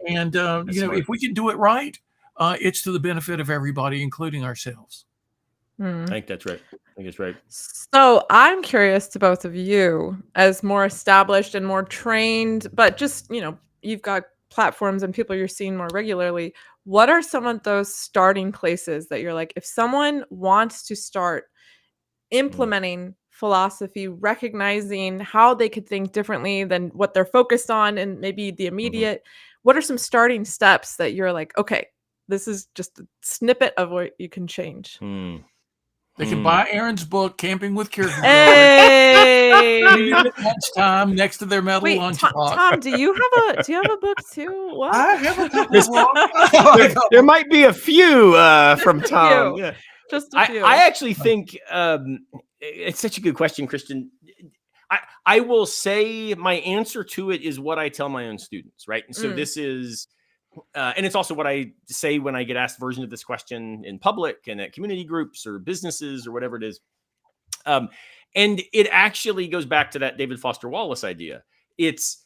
if we can do it right, it's to the benefit of everybody, including ourselves. I think that's right. I think it's right. So I'm curious to both of you, as more established and more trained, but just, you've got platforms and people you're seeing more regularly. What are some of those starting places that you're like, if someone wants to start implementing philosophy, recognizing how they could think differently than what they're focused on and maybe the immediate, what are some starting steps that you're like, okay, this is just a snippet of what you can change? They can buy Aaron's book, Camping with Kierkegaard. Hey! Read it at lunchtime next to their metal lunchbox. Tom, do you have a book too? What? I have a couple of books. There might be a few from Tom. Yeah. Just a few. I actually think it's such a good question, Kristin. I will say my answer to it is what I tell my own students, right? And so this is, and it's also what I say when I get asked versions of this question in public and at community groups or businesses or whatever it is. And it actually goes back to that David Foster Wallace idea. It's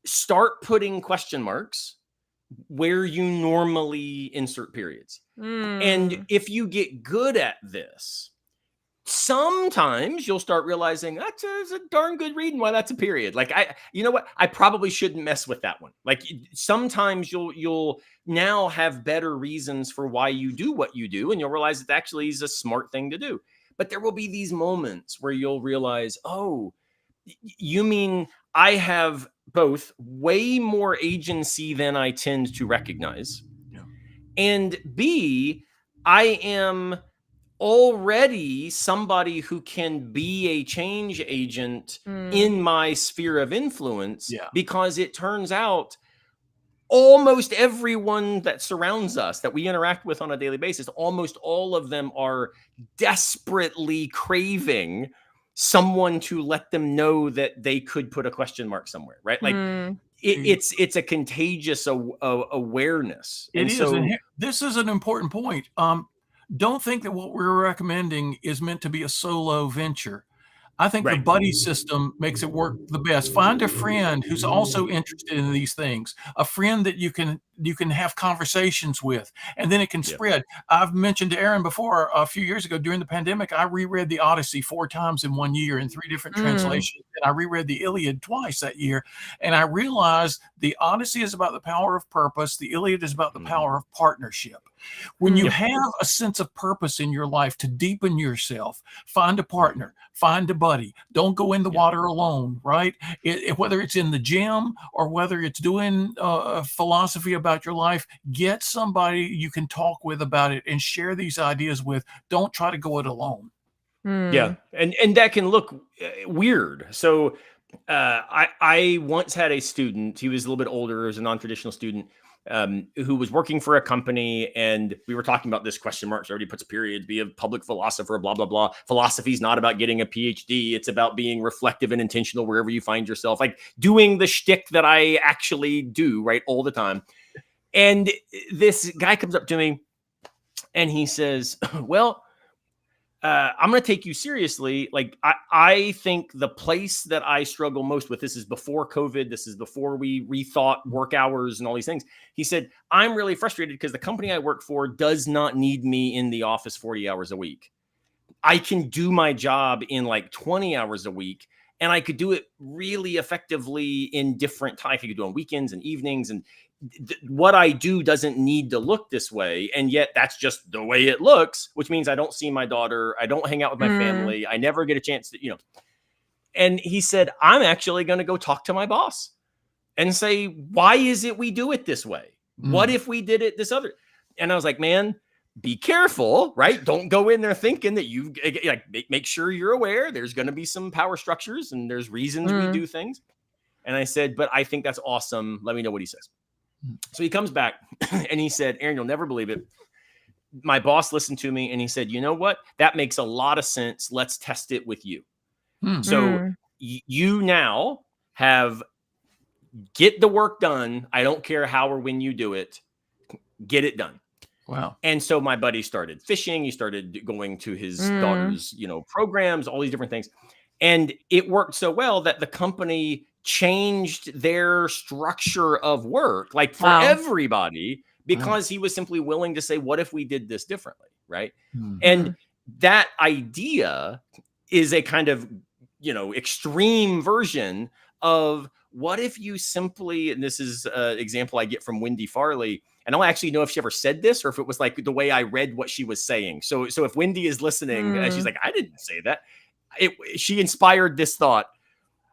start putting question marks where you normally insert periods. And if you get good at this, sometimes you'll start realizing that's a darn good reading why that's a period. Like you know what? I probably shouldn't mess with that one. Like sometimes you'll now have better reasons for why you do what you do, and you'll realize it actually is a smart thing to do. But there will be these moments where you'll realize, oh, you mean I have both way more agency than I tend to recognize, and B, I am already somebody who can be a change agent in my sphere of influence, because it turns out almost everyone that surrounds us, that we interact with on a daily basis, almost all of them are desperately craving someone to let them know that they could put a question mark somewhere, right? Like it's a contagious awareness. It is. And this is an important point. Don't think that what we're recommending is meant to be a solo venture. I think the buddy system makes it work the best. Find a friend who's also interested in these things, a friend that you can have conversations with, and then it can spread. I've mentioned to Aaron before, a few years ago during the pandemic, I reread the Odyssey 4 times in 1 year in 3 different translations. And I reread the Iliad twice that year. And I realized the Odyssey is about the power of purpose. The Iliad is about the power of partnership. When you have a sense of purpose in your life to deepen yourself, find a partner, find a buddy. Don't go in the water alone, right? Whether it's in the gym or whether it's doing philosophy about your life, get somebody you can talk with about it and share these ideas with. Don't try to go it alone. Yeah. And that can look weird. So I once had a student, he was a little bit older, as a non-traditional student, who was working for a company, and we were talking about this question marks. Everybody puts a period, be a public philosopher, blah, blah, blah. Philosophy is not about getting a PhD. It's about being reflective and intentional wherever you find yourself, like doing the shtick that I actually do, right, all the time. And this guy comes up to me and he says, well, I'm going to take you seriously. Like, I think the place that I struggle most with, this is before COVID, this is before we rethought work hours and all these things. He said, I'm really frustrated because the company I work for does not need me in the office 40 hours a week. I can do my job in like 20 hours a week, and I could do it really effectively in different time. I could do it on weekends and evenings, and what I do doesn't need to look this way. And yet that's just the way it looks, which means I don't see my daughter. I don't hang out with my family. I never get a chance to, and he said, I'm actually going to go talk to my boss and say, why is it we do it this way? What if we did it this other? And I was like, man, be careful, right? Don't go in there thinking that you like, make sure you're aware there's going to be some power structures and there's reasons we do things. And I said, but I think that's awesome. Let me know what he says. So he comes back and he said, Aaron, you'll never believe it. My boss listened to me and he said, you know what? That makes a lot of sense. Let's test it with you. So you now get the work done. I don't care how or when you do it. Get it done. Wow. And so my buddy started fishing. He started going to his daughter's, programs, all these different things. And it worked so well that the company changed their structure of work, like for everybody, because he was simply willing to say, what if we did this differently? Right. And that idea is a kind of, extreme version of what if you simply, and this is an example I get from Wendy Farley, and I don't actually know if she ever said this or if it was like the way I read what she was saying. So if Wendy is listening, she's like, I didn't say that. She inspired this thought.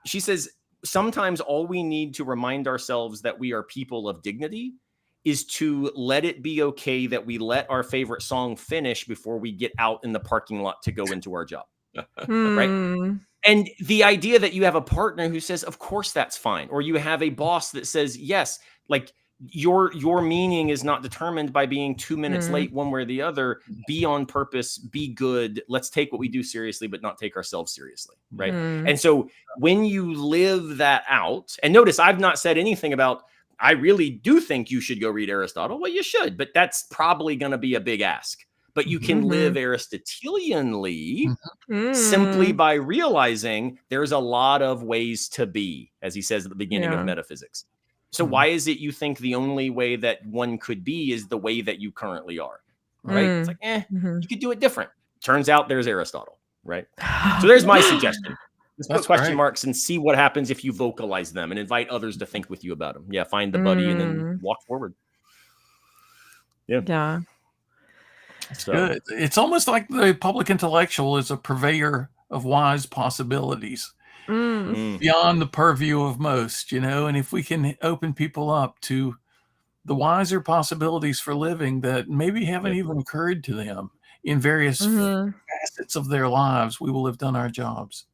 She says, sometimes all we need to remind ourselves that we are people of dignity is to let it be okay that we let our favorite song finish before we get out in the parking lot to go into our job. Right. And the idea that you have a partner who says, of course, that's fine. Or you have a boss that says, yes, like your meaning is not determined by being 2 minutes late one way or the other. Be on purpose, be good. Let's take what we do seriously, but not take ourselves seriously. Right. And so when you live that out, and notice I've not said anything about, I really do think you should go read Aristotle. Well, you should, but that's probably going to be a big ask. But you can live Aristotelianly simply by realizing there's a lot of ways to be, as he says at the beginning of Metaphysics. So why is it you think the only way that one could be is the way that you currently are? Right? It's like, you could do it different. Turns out there's Aristotle, right? So there's my suggestion. Let's put question marks and see what happens if you vocalize them and invite others to think with you about them. Yeah, find the buddy and then walk forward. Yeah. It's good. It's almost like the public intellectual is a purveyor of wise possibilities beyond the purview of most, and if we can open people up to the wiser possibilities for living that maybe haven't even occurred to them in various facets of their lives, we will have done our jobs.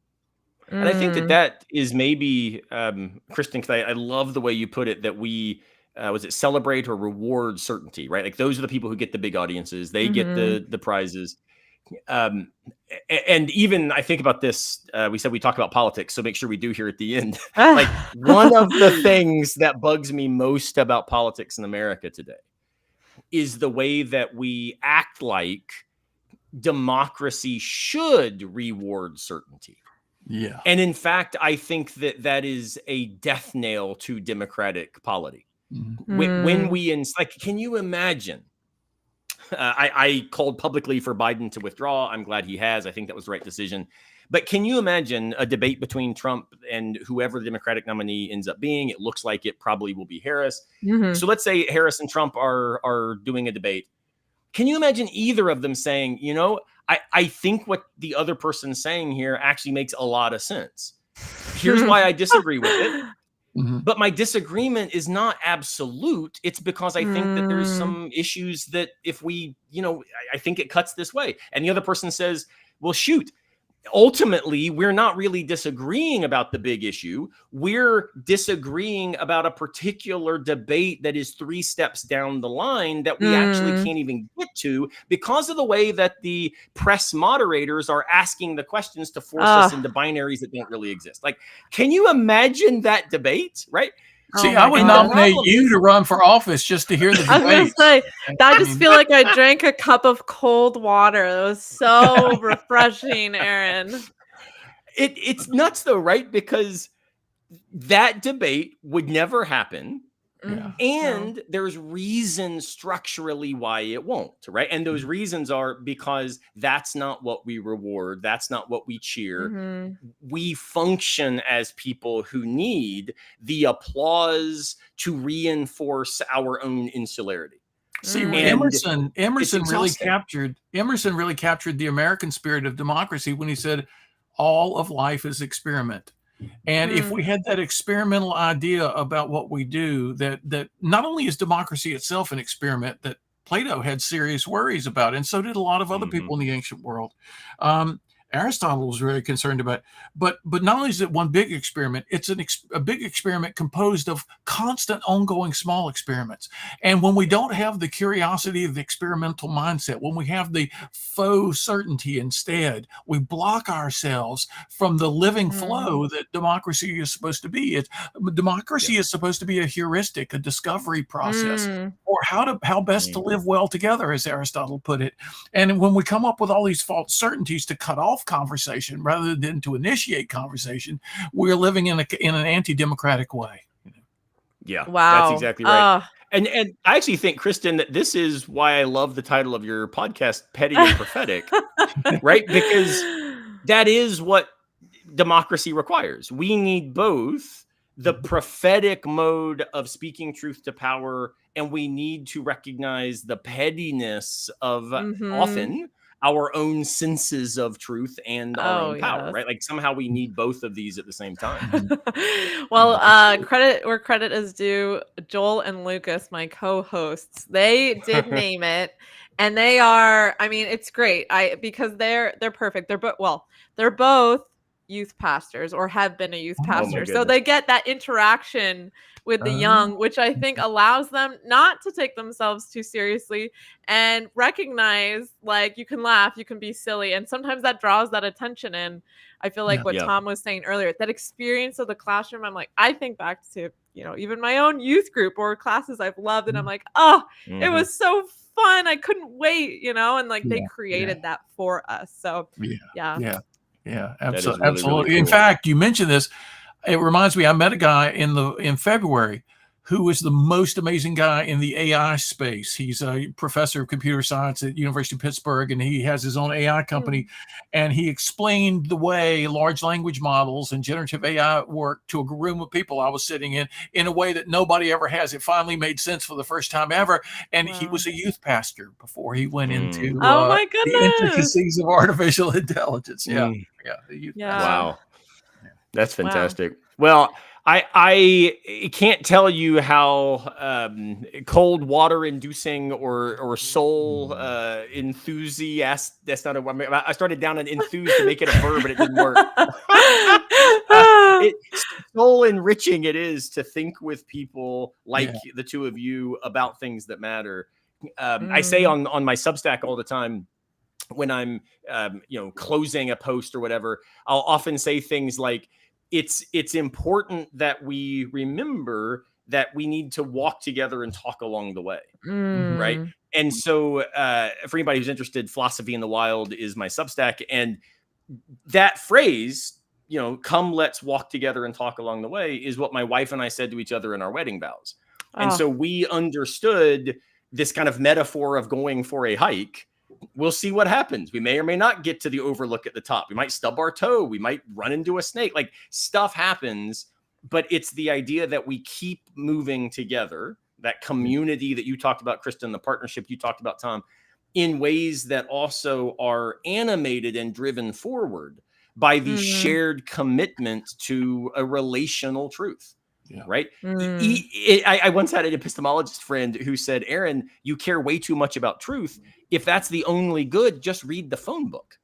And I think that is maybe, Kristin, because I love the way you put it, that we, was it celebrate or reward certainty, right? Like those are the people who get the big audiences. They get the prizes. And even I think about this, we said we talk about politics, so make sure we do here at the end. Like one of the things that bugs me most about politics in America today is the way that we act like democracy should reward certainty. Yeah. And in fact, I think that is a death nail to democratic polity. When we, can you imagine? I called publicly for Biden to withdraw. I'm glad he has. I think that was the right decision. But can you imagine a debate between Trump and whoever the Democratic nominee ends up being? It looks like it probably will be Harris. So let's say Harris and Trump are doing a debate. Can you imagine either of them saying, I think what the other person's saying here actually makes a lot of sense. Here's why I disagree with it. But my disagreement is not absolute. It's because I think that there's some issues that if we, I think it cuts this way. And the other person says, well, shoot, ultimately, we're not really disagreeing about the big issue. We're disagreeing about a particular debate that is 3 steps down the line that we actually can't even get to because of the way that the press moderators are asking the questions to force us into binaries that don't really exist. Like, can you imagine that debate, right? See, I would nominate you to run for office just to hear the debate. I was going to say, I just feel like I drank a cup of cold water. It was so refreshing, Aaron. It's nuts, though, right? Because that debate would never happen. And there's reasons structurally why it won't, right? And those reasons are because that's not what we reward. That's not what we cheer. We function as people who need the applause to reinforce our own insularity. See, Emerson really captured the American spirit of democracy when he said, all of life is experiment. And if we had that experimental idea about what we do, that not only is democracy itself an experiment that Plato had serious worries about, and so did a lot of other people in the ancient world. Aristotle was very concerned about it. But not only is it one big experiment, it's a big experiment composed of constant, ongoing small experiments. And when we don't have the curiosity of the experimental mindset, when we have the faux certainty instead, we block ourselves from the living flow that democracy is supposed to be. Democracy is supposed to be a heuristic, a discovery process, or how best to live well together, as Aristotle put it. And when we come up with all these false certainties to cut off off conversation rather than to initiate conversation, we're living in an anti-democratic way. Yeah, wow, that's exactly right. And I actually think, Kristin, that this is why I love the title of your podcast, Petty and Prophetic, right? Because that is what democracy requires. We need both the prophetic mode of speaking truth to power, and we need to recognize the pettiness of often our own senses of truth and our own power, right? Like somehow we need both of these at the same time. Well, credit where credit is due. Joel and Lucas, my co-hosts, they did name it, and they are. I mean, it's great. Because they're perfect. They're both youth pastors or have been a youth pastor, so they get that interaction with the young, which I think allows them not to take themselves too seriously and recognize, like, you can laugh, you can be silly, and sometimes that draws that attention in. I feel like what Tom was saying earlier, that experience of the classroom, I'm like, I think back to, even my own youth group or classes I've loved, and I'm like, it was so fun, I couldn't wait, and like they created that for us. So yeah, absolutely. Really, absolutely. Really cool. In fact, you mentioned this. It reminds me, I met a guy in February who was the most amazing guy in the AI space. He's a professor of computer science at University of Pittsburgh, and he has his own AI company. And he explained the way large language models and generative AI work to a room of people I was sitting in a way that nobody ever has. It finally made sense for the first time ever. And he was a youth pastor before he went into my goodness, the intricacies of artificial intelligence. Wow. That's fantastic. Well, I can't tell you how cold water inducing or soul enthusiast. That's not I started down an enthuse to make it a verb, but it didn't work. It's soul enriching it is to think with people like the two of you about things that matter. I say on my Substack all the time, when I'm closing a post or whatever, I'll often say things like, it's important that we remember that we need to walk together and talk along the way, right? And so for anybody who's interested, Philosophy in the Wild is my Substack, and that phrase, come let's walk together and talk along the way, is what my wife and I said to each other in our wedding vows. And so we understood this kind of metaphor of going for a hike. We'll see what happens. We may or may not get to the overlook at the top. We might stub our toe. We might run into a snake. Like, stuff happens, but it's the idea that we keep moving together, that community that you talked about, Kristin, the partnership you talked about, Tom, in ways that also are animated and driven forward by the shared commitment to a relational truth. Right. I once had an epistemologist friend who said, Aaron, you care way too much about truth. If that's the only good, just read the phone book.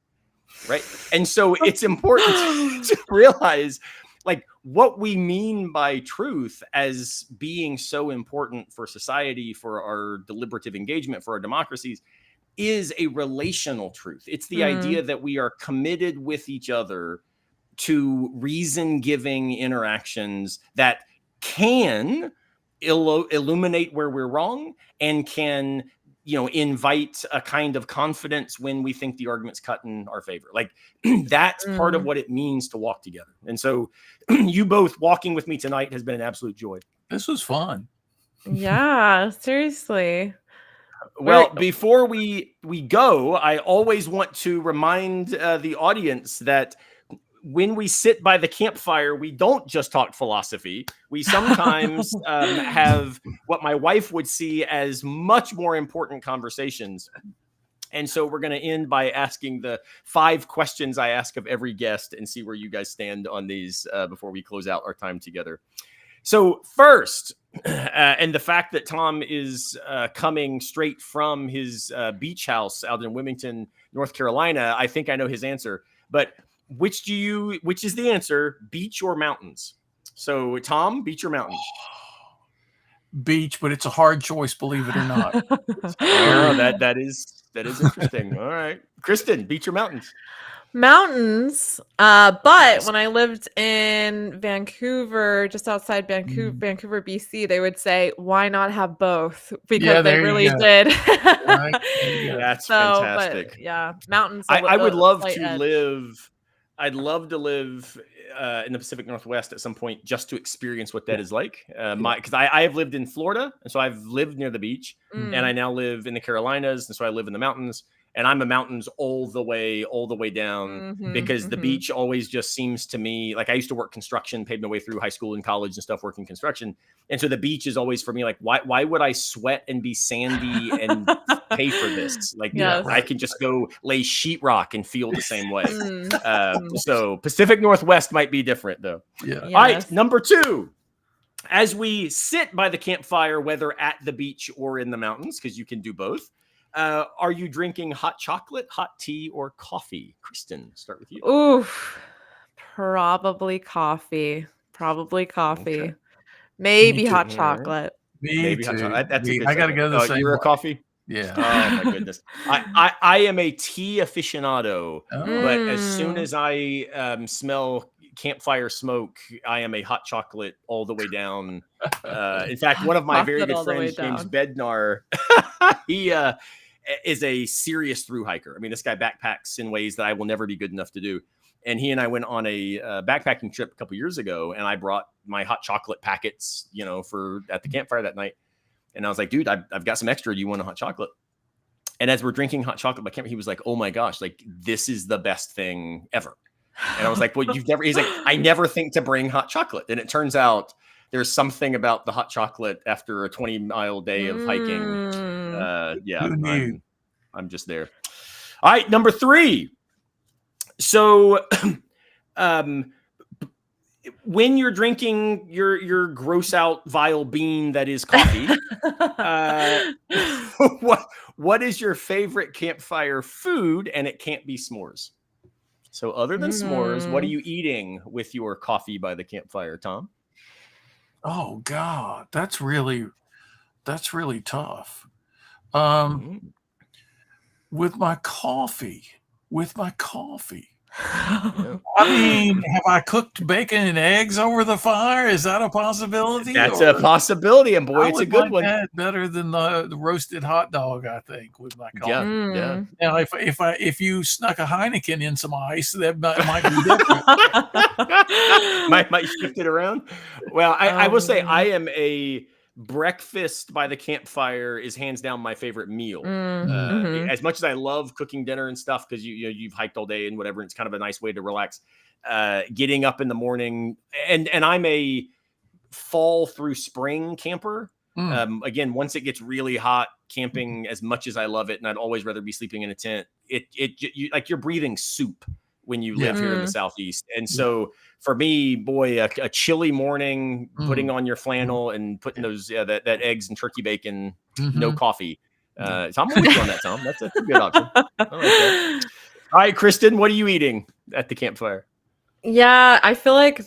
Right. And so it's important to realize, like, what we mean by truth as being so important for society, for our deliberative engagement, for our democracies, is a relational truth. It's the idea that we are committed with each other to reason-giving interactions that can illuminate where we're wrong and can, invite a kind of confidence when we think the argument's cut in our favor. Like, that's part of what it means to walk together. And so you both walking with me tonight has been an absolute joy. This was fun. Yeah, seriously. Well, before we go, I always want to remind the audience that when we sit by the campfire, we don't just talk philosophy. We sometimes have what my wife would see as much more important conversations. And so we're going to end by asking the 5 questions I ask of every guest and see where you guys stand on these before we close out our time together. So first, and the fact that Tom is coming straight from his beach house out in Wilmington, North Carolina, I think I know his answer. But which is the answer, beach or mountains? So Tom, beach or mountains? Beach, but it's a hard choice, believe it or not. Oh, that is That is interesting. All right. Kristin, beach or mountains? Mountains. But when I lived in Vancouver, just outside Vancouver, BC, they would say, why not have both? Because they really did. Right. That's fantastic. But, mountains. I would love to live. I'd love to live in the Pacific Northwest at some point just to experience what that is like. Because I have lived in Florida, and so I've lived near the beach, and I now live in the Carolinas, and so I live in the mountains. And I'm a mountains all the way down, because the beach always just seems to me like I used to work construction, paid my way through high school and college and stuff working construction. And so the beach is always for me like, why would I sweat and be sandy and pay for this? Like, I can just go lay sheetrock and feel the same way. So Pacific Northwest might be different though. Yeah. All right, number 2. As we sit by the campfire, whether at the beach or in the mountains, because you can do both, are you drinking hot chocolate, hot tea, or coffee? Kristin, start with you. Oof, probably coffee. Okay. Maybe hot chocolate. Maybe hot chocolate. That's a good I gotta go the same. You're a coffee? Yeah. Oh my goodness. I am a tea aficionado, but as soon as I smell campfire smoke, I am a hot chocolate all the way down. In fact, one of my very good friends, James Bednar, he is a serious thru hiker. I mean, this guy backpacks in ways that I will never be good enough to do. And he and I went on a backpacking trip a couple years ago, and I brought my hot chocolate packets, for at the campfire that night. And I was like, dude, I've got some extra. Do you want a hot chocolate? And as we're drinking hot chocolate by campfire, he was like, oh my gosh, like this is the best thing ever. And I was like, well, he's like, I never think to bring hot chocolate. And it turns out there's something about the hot chocolate after a 20-mile day of hiking. I'm just there. All right, number 3. So when you're drinking your gross out vile bean that is coffee, what is your favorite campfire food? And it can't be s'mores. So other than s'mores, what are you eating with your coffee by the campfire, Tom? Oh God, that's really tough. With my coffee. I mean, have I cooked bacon and eggs over the fire? Is that a possibility? That's a possibility, and boy, it's a good one. That better than the roasted hot dog, I think, with my coffee. Yeah. Now, if you snuck a Heineken in some ice, that might be different. might shift it around. Well, I will say I am a breakfast by the campfire is hands down my favorite meal. As much as I love cooking dinner and stuff, because you've hiked all day and whatever, and it's kind of a nice way to relax. Getting up in the morning, and I'm a fall through spring camper. Again, once it gets really hot, camping as much as I love it, and I'd always rather be sleeping in a tent. You like you're breathing soup when you live here in the Southeast. And so for me, boy, a chilly morning, putting on your flannel and putting those, that eggs and turkey bacon, no coffee. So I'm with you on that, Tom. That's a good option. I like that. All right, Kristin, what are you eating at the campfire? Yeah, I feel like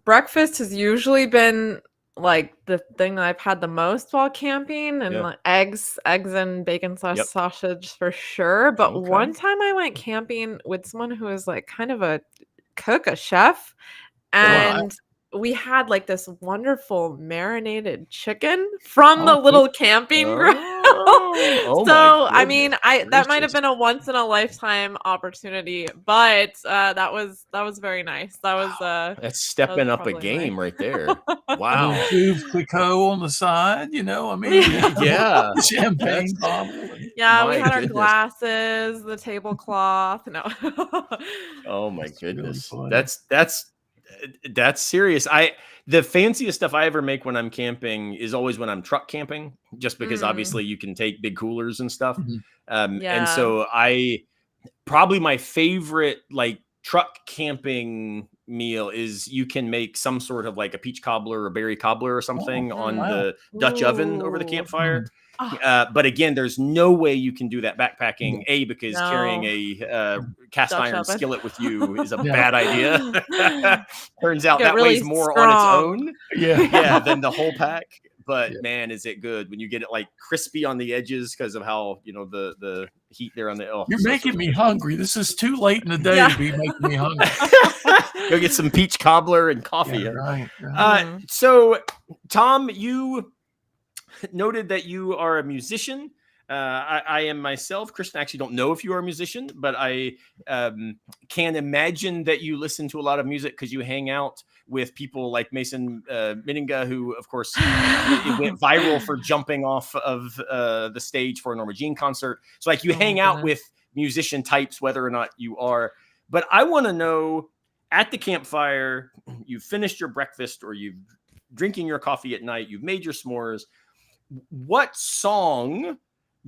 breakfast has usually been like the thing that I've had the most while camping, and like eggs and bacon / sausage for sure. But one time I went camping with someone who is like kind of a cook, a chef, and we had like this wonderful marinated chicken from the little camping grill. So I mean, that might have been a once in a lifetime opportunity, but that was very nice. That was that's stepping up a game right there. Wow. Clicquot on the side, I mean, champagne bottle. Yeah, we had our glasses, the tablecloth. No. Oh my goodness, really that's serious. The fanciest stuff I ever make when I'm camping is always when I'm truck camping, just because obviously you can take big coolers and stuff. And so probably my favorite like truck camping meal is you can make some sort of like a peach cobbler or berry cobbler or something on the Dutch oven over the campfire. But again, there's no way you can do that backpacking, because carrying a cast Dutch iron oven. skillet with you is a bad idea. Turns out that really weighs more strong on its own than the whole pack. but man, is it good when you get it like crispy on the edges because of how, the heat there on the. Oh, you're making me hungry. This is too late in the day to be making me hungry. Go get some peach cobbler and coffee. Yeah, right. So, Tom, you noted that you are a musician. I am myself. Kristin, I actually don't know if you are a musician, but I can imagine that you listen to a lot of music because you hang out with people like Mason Meninga, who, of course, it went viral for jumping off of the stage for a Norma Jean concert. So, like, you hang out with musician types, whether or not you are. But I want to know, at the campfire, you've finished your breakfast or you've drinking your coffee at night, you've made your s'mores. What song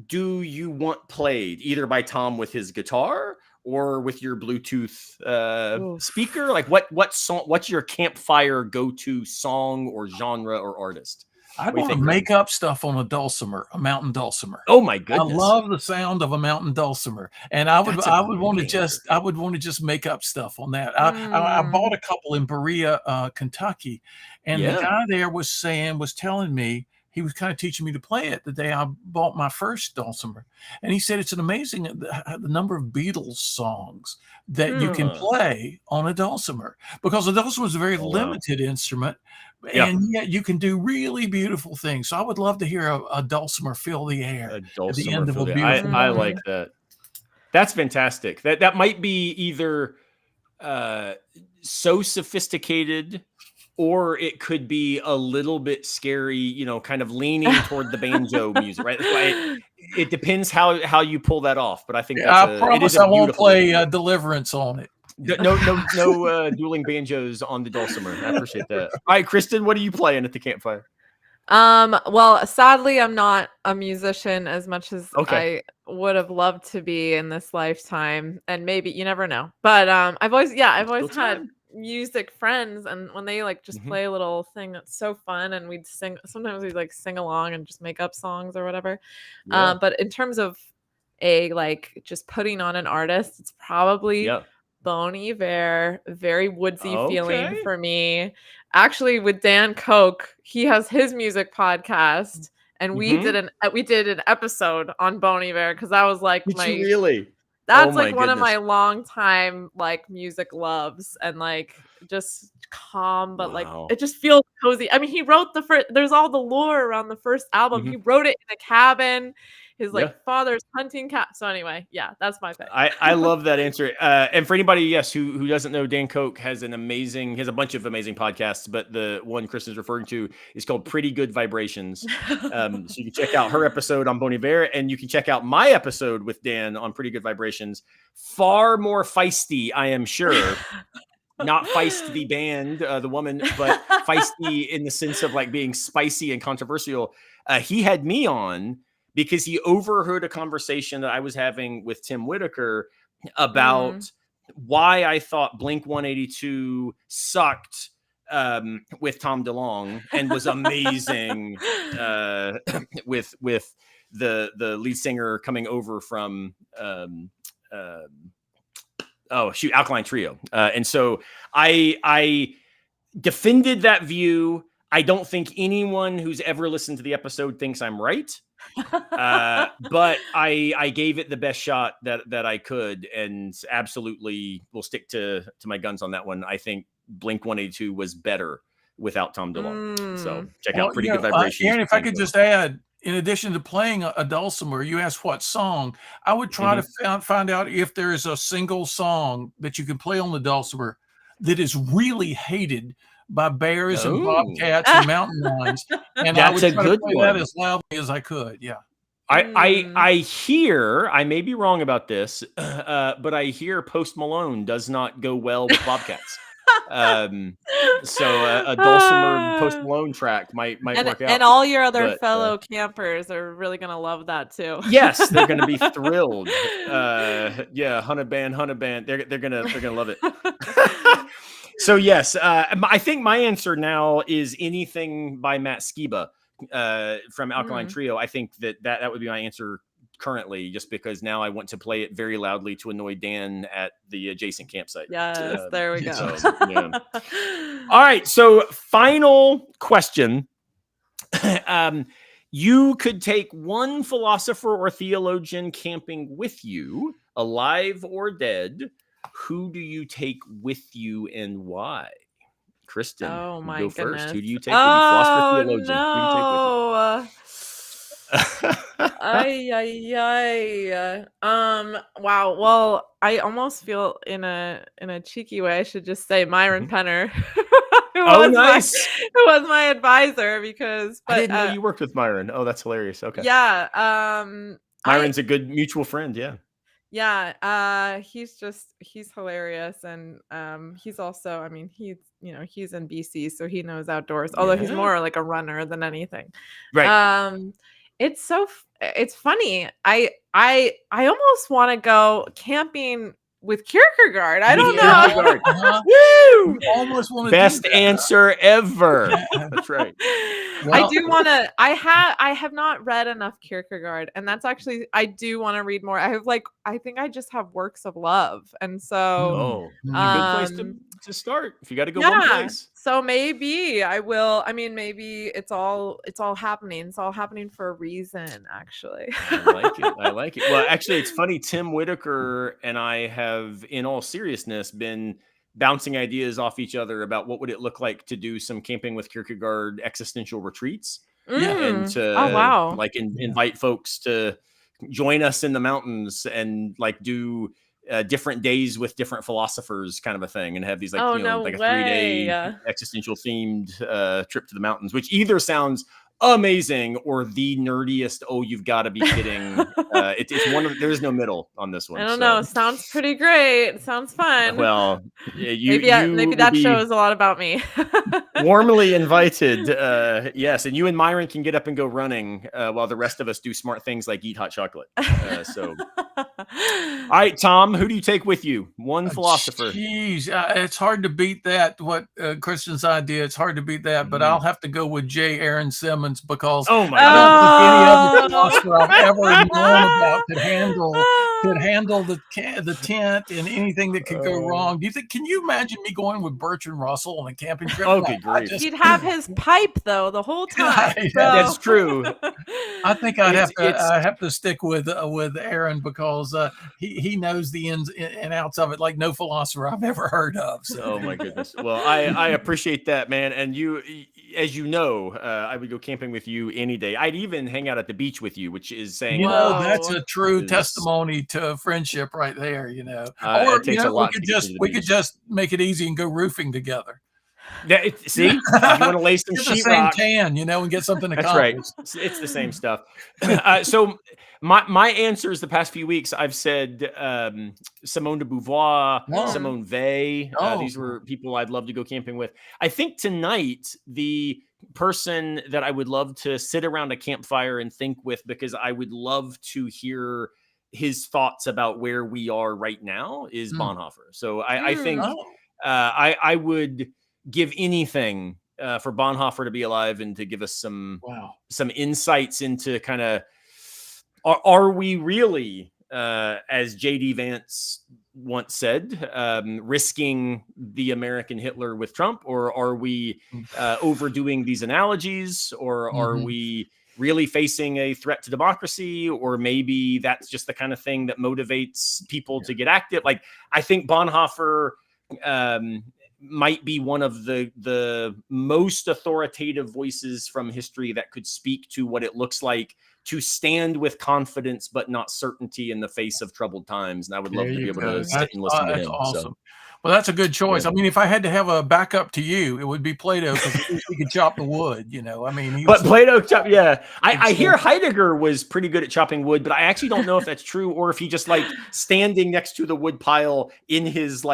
do you want played, either by Tom with his guitar or with your Bluetooth speaker? Like what song? What's your campfire go-to song or genre or artist? I want to make up stuff on a dulcimer, a mountain dulcimer. Oh my goodness! I love the sound of a mountain dulcimer, and I would want to just make up stuff on that. I bought a couple in Berea, Kentucky, and the guy there was telling me. He was kind of teaching me to play it the day I bought my first dulcimer. And he said it's an amazing the number of Beatles songs that you can play on a dulcimer, because a dulcimer is a very limited instrument, and yet you can do really beautiful things. So I would love to hear a dulcimer fill the air at the end of a beautiful I like that. That's fantastic. That might be either so sophisticated, or it could be a little bit scary, kind of leaning toward the banjo music, right? It depends how you pull that off. But I think I promise I won't play Deliverance on it. No dueling banjos on the dulcimer. I appreciate that. All right, Kristin, what are you playing at the campfire? Well, sadly, I'm not a musician as much as I would have loved to be in this lifetime, and maybe you never know. But I've always had music friends, and when they like just play a little thing that's so fun, and we'd sing, sometimes we'd like sing along and just make up songs or whatever. But in terms of just putting on an artist, it's probably Bon Iver, very woodsy feeling for me. Actually, with Dan Koch, he has his music podcast, and we did an episode on Bon Iver, because that was like that's one of my long time music loves, and just calm, but it just feels cozy. I mean, he wrote there's all the lore around the first album. He wrote it in a cabin, his father's hunting cabin. So anyway, that's my pick. I love that answer. And for anybody, who doesn't know, Dan Koch has a bunch of amazing podcasts, but the one Kristin's referring to is called Pretty Good Vibrations. So you can check out her episode on Bon Iver, and you can check out my episode with Dan on Pretty Good Vibrations. Far more feisty, I am sure. Not Feist the band, the woman, but feisty in the sense of being spicy and controversial. He had me on because he overheard a conversation that I was having with Tim Whitaker about why I thought Blink-182 sucked with Tom DeLonge and was amazing with the lead singer coming over from Alkaline Trio. And so I defended that view. I don't think anyone who's ever listened to the episode thinks I'm right. But I gave it the best shot that I could, and absolutely will stick to my guns on that one. I think Blink-182 was better without Tom DeLonge. So check out Pretty Good Vibrations. Aaron, if I could just add, in addition to playing a dulcimer, you asked what song. I would try to find out if there is a single song that you can play on the dulcimer that is really hated by bears and bobcats and mountain lions. And I would try to play that as loudly as I could. Yeah. I hear, I may be wrong about this, but I hear Post Malone does not go well with bobcats. So a dulcimer Post Malone track might work out. And all your other fellow campers are really going to love that too. Yes, they're going to be thrilled. Hunter band. They're going to love it. So yes, I think my answer now is anything by Matt Skiba from Alkaline Trio. I think that would be my answer currently, just because now I want to play it very loudly to annoy Dan at the adjacent campsite. Yes, there we go. So, yeah. All right, so final question. You could take one philosopher or theologian camping with you, alive or dead. Who do you take with you and why? Kristin, Oh my go goodness. first. Who do you take with you? Philosopher, theologian. No. Who do you take with you? Ay. Wow. Well, I almost feel in a cheeky way I should just say Myron Penner. who was my advisor because I didn't know you worked with Myron. Oh, that's hilarious. Okay. Yeah. Myron's a good mutual friend, yeah. Yeah, he's hilarious, and he's also, I mean, he's in BC, so he knows outdoors, although he's more like a runner than anything. Right. It's funny. I almost want to go camping with Kierkegaard. I don't know. Woo! Almost want to best answer ever. That's right. Well, I do want to. I have not read enough Kierkegaard, and that's actually, I do want to read more. I think I just have works of love, and so good place to start. If you got to go one place, so maybe I will. I mean, maybe it's all happening. It's all happening for a reason, actually. I like it. Well, actually, it's funny. Tim Whitaker and I have, in all seriousness, been bouncing ideas off each other about what would it look like to do some camping with Kierkegaard existential retreats, and to invite folks to join us in the mountains and like do different days with different philosophers, kind of a thing, and have these like a 3-day existential themed trip to the mountains, which either sounds amazing or the nerdiest. Oh, you've got to be kidding! It's one of, there's no middle on this one. I don't know. Sounds pretty great. Sounds fun. Well, maybe that shows a lot about me. Warmly invited. Yes, and you and Myron can get up and go running while the rest of us do smart things like eat hot chocolate. All right, Tom, who do you take with you? One philosopher. Geez, it's hard to beat that. What Kristin's idea? It's hard to beat that, but I'll have to go with J. Aaron Simmons because I don't think any other philosopher I've ever known about could handle the tent and anything that could go wrong. Do you think? Can you imagine me going with Bertrand Russell on a camping trip? Okay, great. He'd have his pipe though the whole time. That's true. I think I'd have to stick with Aaron because he knows the ins and outs of it like no philosopher I've ever heard of. So. Oh my goodness. Well, I appreciate that, man. And you, as you know, I would go camping with you any day. I'd even hang out at the beach with you, which is saying, that's a true testimony to friendship right there. Or it takes a lot. We could just make it easy and go roofing together. See, you want to lay some sheetrock, tan, and get something accomplished. That's right. It's the same stuff. So my answers the past few weeks, I've said Simone de Beauvoir, Simone Weil. These were people I'd love to go camping with. I think tonight the person that I would love to sit around a campfire and think with, because I would love to hear his thoughts about where we are right now, is Bonhoeffer. So I think I would give anything for Bonhoeffer to be alive and to give us some insights into kind of, are we really, as J.D. Vance once said, risking the American Hitler with Trump, or are we overdoing these analogies, or are we really facing a threat to democracy, or maybe that's just the kind of thing that motivates people to get active? Like, I think Bonhoeffer might be one of the most authoritative voices from history that could speak to what it looks like to stand with confidence but not certainty in the face of troubled times. And I would love to be able to sit and listen to him. Awesome. So. Well, that's a good choice. I mean, if I had to have a backup to you, it would be Plato, because he could chop the wood, I mean, but Plato I hear Heidegger was pretty good at chopping wood, but I actually don't know if that's true, or if he just like standing next to the wood pile in his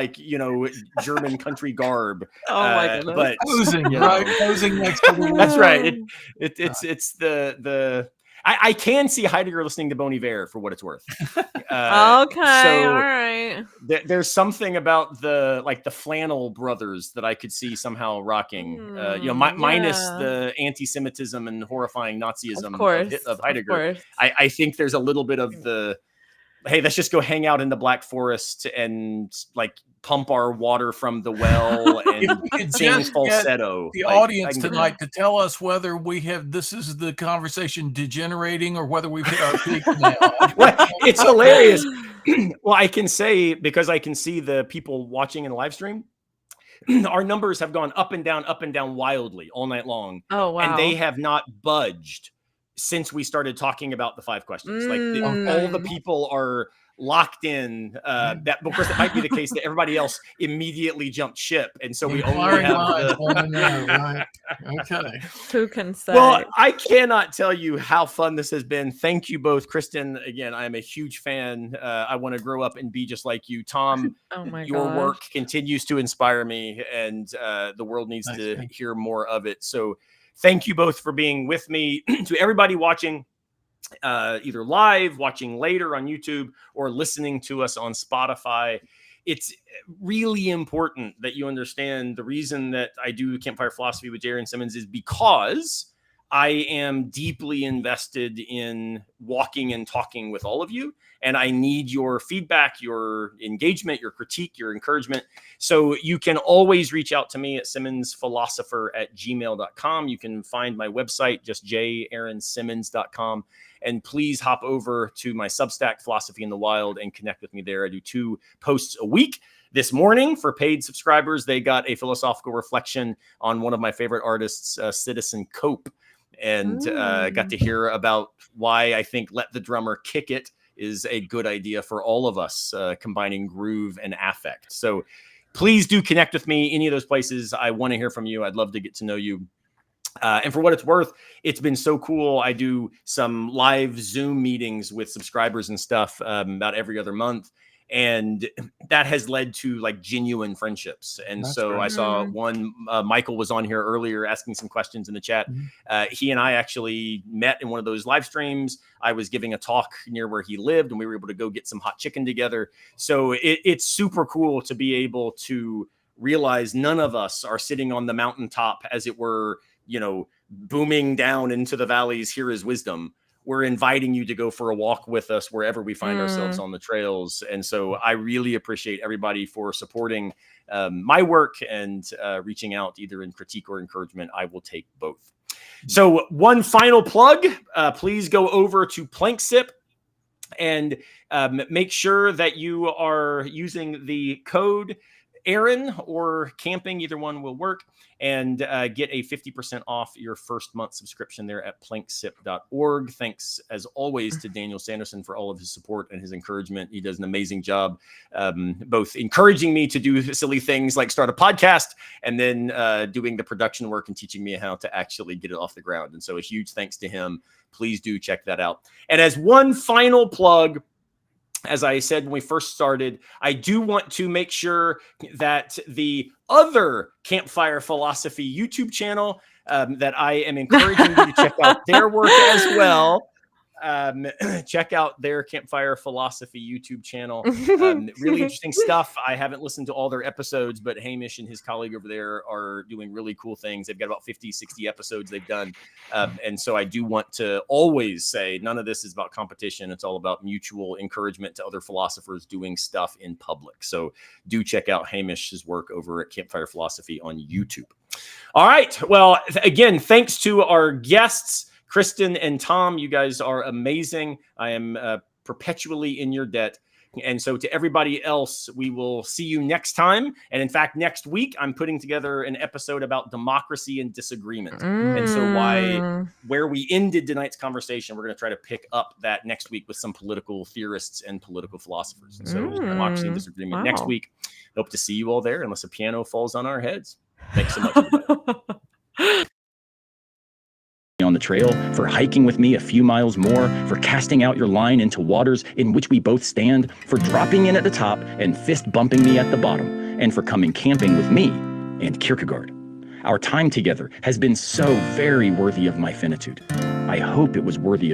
German country garb. Oh my goodness. But posing, right? Posing next to the wood. That's right. It's the I can see Heidegger listening to Bon Iver for what it's worth. Okay, all right. There's something about the Flannel Brothers that I could see somehow rocking. Minus the anti-Semitism and horrifying Nazism of Heidegger. I think there's a little bit of the hey, let's just go hang out in the Black Forest and like pump our water from the well and sing falsetto. The audience tonight to tell us whether this is the conversation degenerating or whether we've hit our peak now. Well, it's hilarious. Well, I can say, because I can see the people watching in the live stream, our numbers have gone up and down wildly all night long. Oh, wow. And they have not budged since we started talking about the 5 questions. Like all the people are locked in. That, of course, it might be the case that everybody else immediately jumped ship, and so we only have right. Okay. Who can say? Well, I cannot tell you how fun this has been. Thank you both, Kristin. Again, I am a huge fan. I want to grow up and be just like you, Tom. Your work continues to inspire me, and the world needs to hear more of it. So, thank you both for being with me. To everybody watching, either live, watching later on YouTube, or listening to us on Spotify, it's really important that you understand the reason that I do Campfire Philosophy with J.R. Simmons is because I am deeply invested in walking and talking with all of you. And I need your feedback, your engagement, your critique, your encouragement. So you can always reach out to me at simmonsphilosopher@gmail.com. You can find my website, just jaronsimmons.com. And please hop over to my Substack, Philosophy in the Wild, and connect with me there. I do 2 posts a week. This morning, for paid subscribers, they got a philosophical reflection on one of my favorite artists, Citizen Cope, and got to hear about why I think Let the Drummer Kick It is a good idea for all of us, combining groove and affect. So please do connect with me, any of those places. I want to hear from you. I'd love to get to know you. And for what it's worth, it's been so cool. I do some live Zoom meetings with subscribers and stuff about every other month. And that has led to like genuine friendships. And that's so right. I saw one, Michael was on here earlier asking some questions in the chat. He and I actually met in one of those live streams. I was giving a talk near where he lived, and we were able to go get some hot chicken together. So it's super cool to be able to realize none of us are sitting on the mountaintop, as it were, booming down into the valleys. Here is wisdom. We're inviting you to go for a walk with us wherever we find ourselves on the trails. And so I really appreciate everybody for supporting my work and reaching out either in critique or encouragement. I will take both. So one final plug, please go over to Planksip and make sure that you are using the code Aaron or camping, either one will work, and get a 50% off your first month subscription there at planksip.org. Thanks, as always, to Daniel Sanderson for all of his support and his encouragement. He does an amazing job, both encouraging me to do silly things like start a podcast, and then doing the production work and teaching me how to actually get it off the ground. And so a huge thanks to him. Please do check that out. And as one final plug, as I said when we first started, I do want to make sure that the other Campfire Philosophy YouTube channel, that I am encouraging you to check out their work as well. Check out their Campfire Philosophy YouTube channel. Really interesting stuff. I haven't listened to all their episodes, but Hamish and his colleague over there are doing really cool things. They've got about 50, 60 episodes they've done. And so I do want to always say none of this is about competition. It's all about mutual encouragement to other philosophers doing stuff in public. So do check out Hamish's work over at Campfire Philosophy on YouTube. All right. Well, again, thanks to our guests, Kristin and Tom. You guys are amazing. I am perpetually in your debt. And so to everybody else, we will see you next time. And in fact, next week, I'm putting together an episode about democracy and disagreement. And so where we ended tonight's conversation, we're going to try to pick up that next week with some political theorists and political philosophers. And so democracy and disagreement next week. Hope to see you all there, unless a piano falls on our heads. Thanks so much, everybody. On the trail, for hiking with me a few miles more, for casting out your line into waters in which we both stand, for dropping in at the top and fist bumping me at the bottom, and for coming camping with me and Kierkegaard. Our time together has been so very worthy of my finitude. I hope it was worthy of